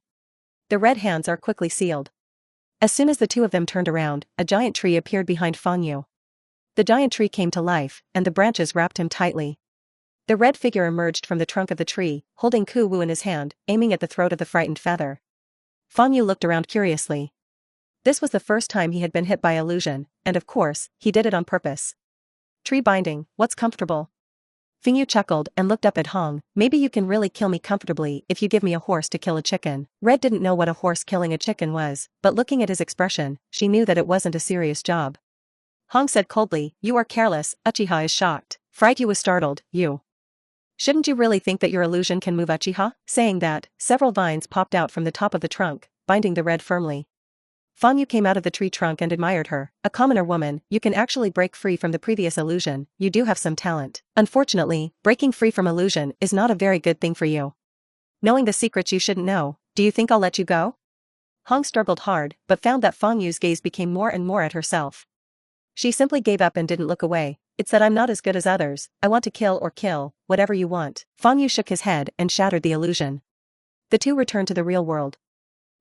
The red hands are quickly sealed. As soon as the 2 of them turned around, a giant tree appeared behind Fangyu. The giant tree came to life, and the branches wrapped him tightly. The red figure emerged from the trunk of the tree, holding Ku Wu in his hand, aiming at the throat of the frightened feather. Fanyu looked around curiously. This was the first time he had been hit by illusion, and of course, he did it on purpose. Tree binding, what's comfortable? Fingyu chuckled and looked up at Hong, maybe you can really kill me comfortably if you give me a horse to kill a chicken. Red didn't know what a horse killing a chicken was, but looking at his expression, she knew that it wasn't a serious job. Hong said coldly, you are careless, Uchiha is shocked. Yu was startled, you. Shouldn't you really think that your illusion can move Uchiha? Saying that, several vines popped out from the top of the trunk, binding the red firmly. Fanyu came out of the tree trunk and admired her. A commoner woman, you can actually break free from the previous illusion, you do have some talent. Unfortunately, breaking free from illusion is not a very good thing for you. Knowing the secrets you shouldn't know, do you think I'll let you go? Hong struggled hard, but found that Fangyu's gaze became more and more at herself. She simply gave up and didn't look away. It's that I'm not as good as others, I want to kill, whatever you want. Fangyu shook his head and shattered the illusion. The 2 returned to the real world.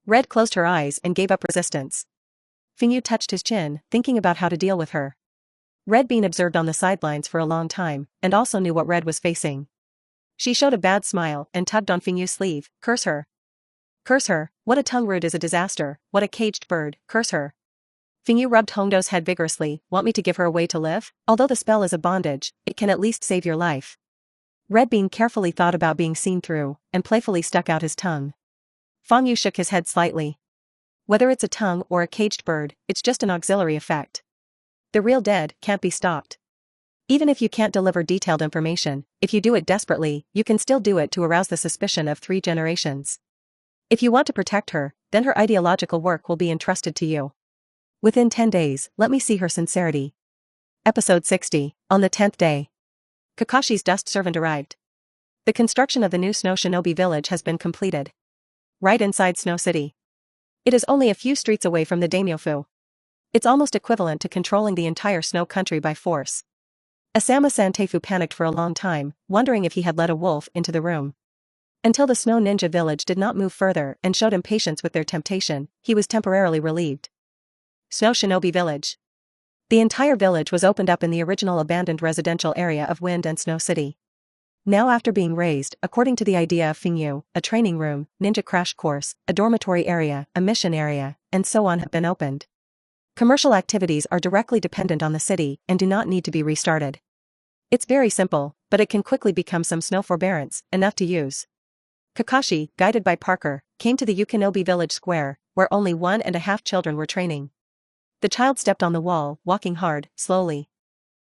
Red closed her eyes and gave up resistance. Fingyu touched his chin, thinking about how to deal with her. Red Bean observed on the sidelines for a long time, and also knew what Red was facing. She showed a bad smile and tugged on Feng Yu's sleeve. Curse her. Curse her, what a tongue rude is a disaster, what a caged bird, curse her. Feng Yu rubbed Hongdo's head vigorously. Want me to give her a way to live? Although the spell is a bondage, it can at least save your life. Red Bean carefully thought about being seen through, and playfully stuck out his tongue. Feng Yu shook his head slightly. Whether it's a tongue or a caged bird, it's just an auxiliary effect. The real dead can't be stopped. Even if you can't deliver detailed information, if you do it desperately, you can still do it to arouse the suspicion of 3 generations. If you want to protect her, then her ideological work will be entrusted to you. Within 10 days, let me see her sincerity. Episode 60, on the 10th day. Kakashi's dust servant arrived. The construction of the new Snow Shinobi village has been completed. Right inside Snow City. It is only a few streets away from the daimyofu. It's almost equivalent to controlling the entire snow country by force. Asama Santeifu panicked for a long time, wondering if he had let a wolf into the room. Until the Snow Ninja village did not move further and showed impatience with their temptation, he was temporarily relieved. Snow Shinobi Village. The entire village was opened up in the original abandoned residential area of Wind and Snow City. Now after being raised, according to the idea of Feng Yu, a training room, ninja crash course, a dormitory area, a mission area, and so on have been opened. Commercial activities are directly dependent on the city and do not need to be restarted. It's very simple, but it can quickly become some snow forbearance, enough to use. Kakashi, guided by Parker, came to the Yukinobi village square, where only 1.5 children were training. The child stepped on the wall, walking hard, slowly.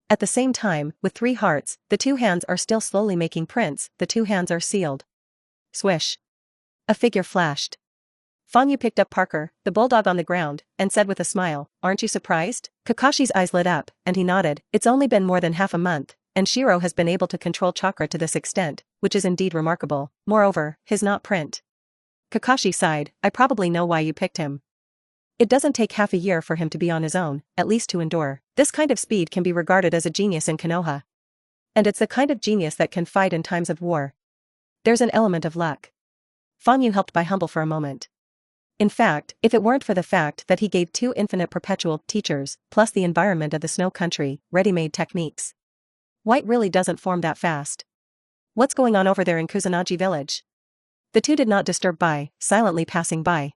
At the same time, with 3 hearts, the 2 hands are still slowly making prints, the 2 hands are sealed. Swish. A figure flashed. Feng Yu picked up Parker, the bulldog on the ground, and said with a smile, "Aren't you surprised?" Kakashi's eyes lit up, and he nodded. It's only been more than half a month, and Shiro has been able to control chakra to this extent, which is indeed remarkable. Moreover, his not print. Kakashi sighed. I probably know why you picked him. It doesn't take half a year for him to be on his own, at least to endure. This kind of speed can be regarded as a genius in Konoha. And it's the kind of genius that can fight in times of war. There's an element of luck. Feng Yu helped by humble for a moment. In fact, if it weren't for the fact that he gave 2 infinite perpetual teachers, plus the environment of the snow country, ready-made techniques. White really doesn't form that fast. What's going on over there in Kusanagi village? The 2 did not disturb by, silently passing by.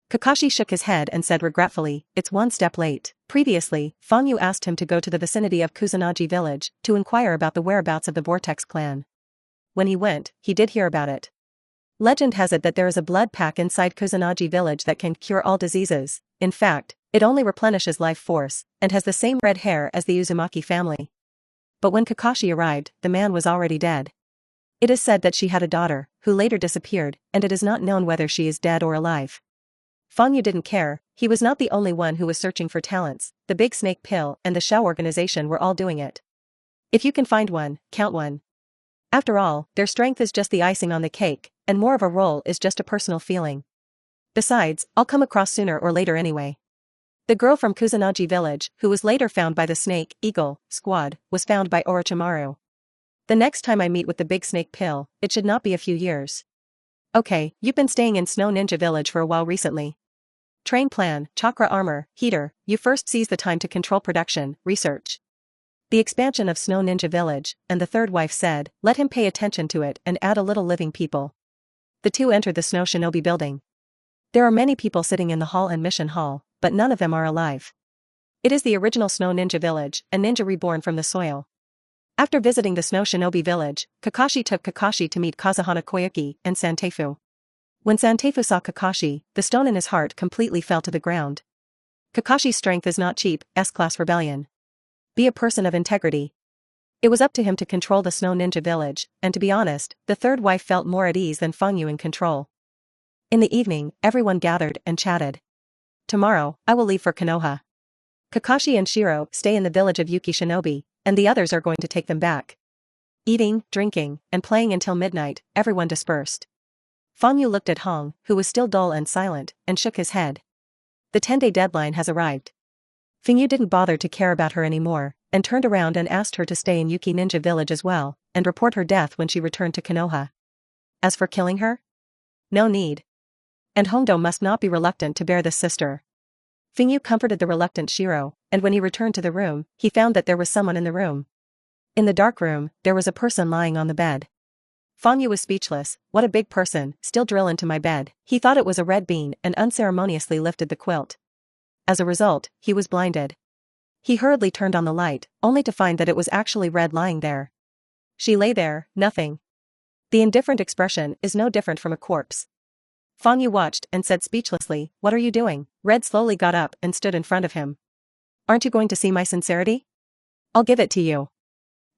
Kakashi shook his head and said regretfully, it's 1 step late. Previously, Feng Yu asked him to go to the vicinity of Kusanagi village to inquire about the whereabouts of the Vortex clan. When he went, he did hear about it. Legend has it that there is a blood pack inside Kusanagi village that can cure all diseases. In fact, it only replenishes life force, and has the same red hair as the Uzumaki family. But when Kakashi arrived, the man was already dead. It is said that she had a daughter, who later disappeared, and it is not known whether she is dead or alive. Feng Yu didn't care, he was not the only one who was searching for talents, the Big Snake Pill and the Shao organization were all doing it. If you can find one, count one. After all, their strength is just the icing on the cake, and more of a role is just a personal feeling. Besides, I'll come across sooner or later anyway. The girl from Kusanagi village, who was later found by the Snake, Eagle, squad, was found by Orochimaru. The next time I meet with the Big Snake Pill, it should not be a few years. Okay, you've been staying in Snow Ninja village for a while recently. Train plan, chakra armor, heater, you first seize the time to control production, research. The expansion of Snow Ninja village, and the third wife said, let him pay attention to it and add a little living people. The 2 entered the Snow Shinobi building. There are many people sitting in the hall and mission hall, but none of them are alive. It is the original Snow Ninja village, a ninja reborn from the soil. After visiting the Snow Shinobi village, Kakashi took Kakashi to meet Kazuhana Koyuki and Santeifu. When Santeifu saw Kakashi, the stone in his heart completely fell to the ground. Kakashi's strength is not cheap, S-class rebellion. Be a person of integrity. It was up to him to control the Snow Ninja village, and to be honest, the third wife felt more at ease than Feng Yu in control. In the evening, everyone gathered and chatted. Tomorrow, I will leave for Konoha. Kakashi and Shiro stay in the village of Yuki Shinobi, and the others are going to take them back. Eating, drinking, and playing until midnight, everyone dispersed. Feng Yu looked at Hong, who was still dull and silent, and shook his head. The 10-day deadline has arrived. Feng Yu didn't bother to care about her anymore, and turned around and asked her to stay in Yuki Ninja village as well, and report her death when she returned to Konoha. As for killing her? No need. And Hongdo must not be reluctant to bear this sister. Yu comforted the reluctant Shiro, and when he returned to the room, he found that there was someone in the room. In the dark room, there was a person lying on the bed. Yu was speechless. What a big person, still drill into my bed. He thought it was a red bean and unceremoniously lifted the quilt. As a result, he was blinded. He hurriedly turned on the light, only to find that it was actually Red lying there. She lay there, nothing. The indifferent expression is no different from a corpse. Yu watched and said speechlessly, "What are you doing?" Red slowly got up and stood in front of him. "Aren't you going to see my sincerity? I'll give it to you."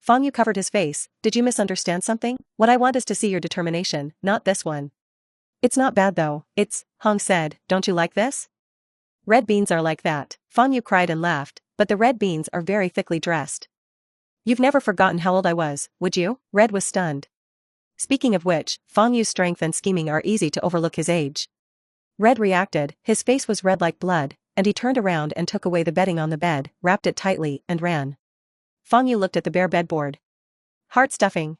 Yu covered his face. "Did you misunderstand something? What I want is to see your determination, not this one." "It's not bad though, it's," Hong said, "don't you like this?" "Red beans are like that." Yu cried and laughed, "but the red beans are very thickly dressed." "You've never forgotten how old I was, would you?" Red was stunned. Speaking of which, Yu's strength and scheming are easy to overlook his age. Red reacted, his face was red like blood, and he turned around and took away the bedding on the bed, wrapped it tightly, and ran. Yu looked at the bare bedboard. "Heart stuffing,"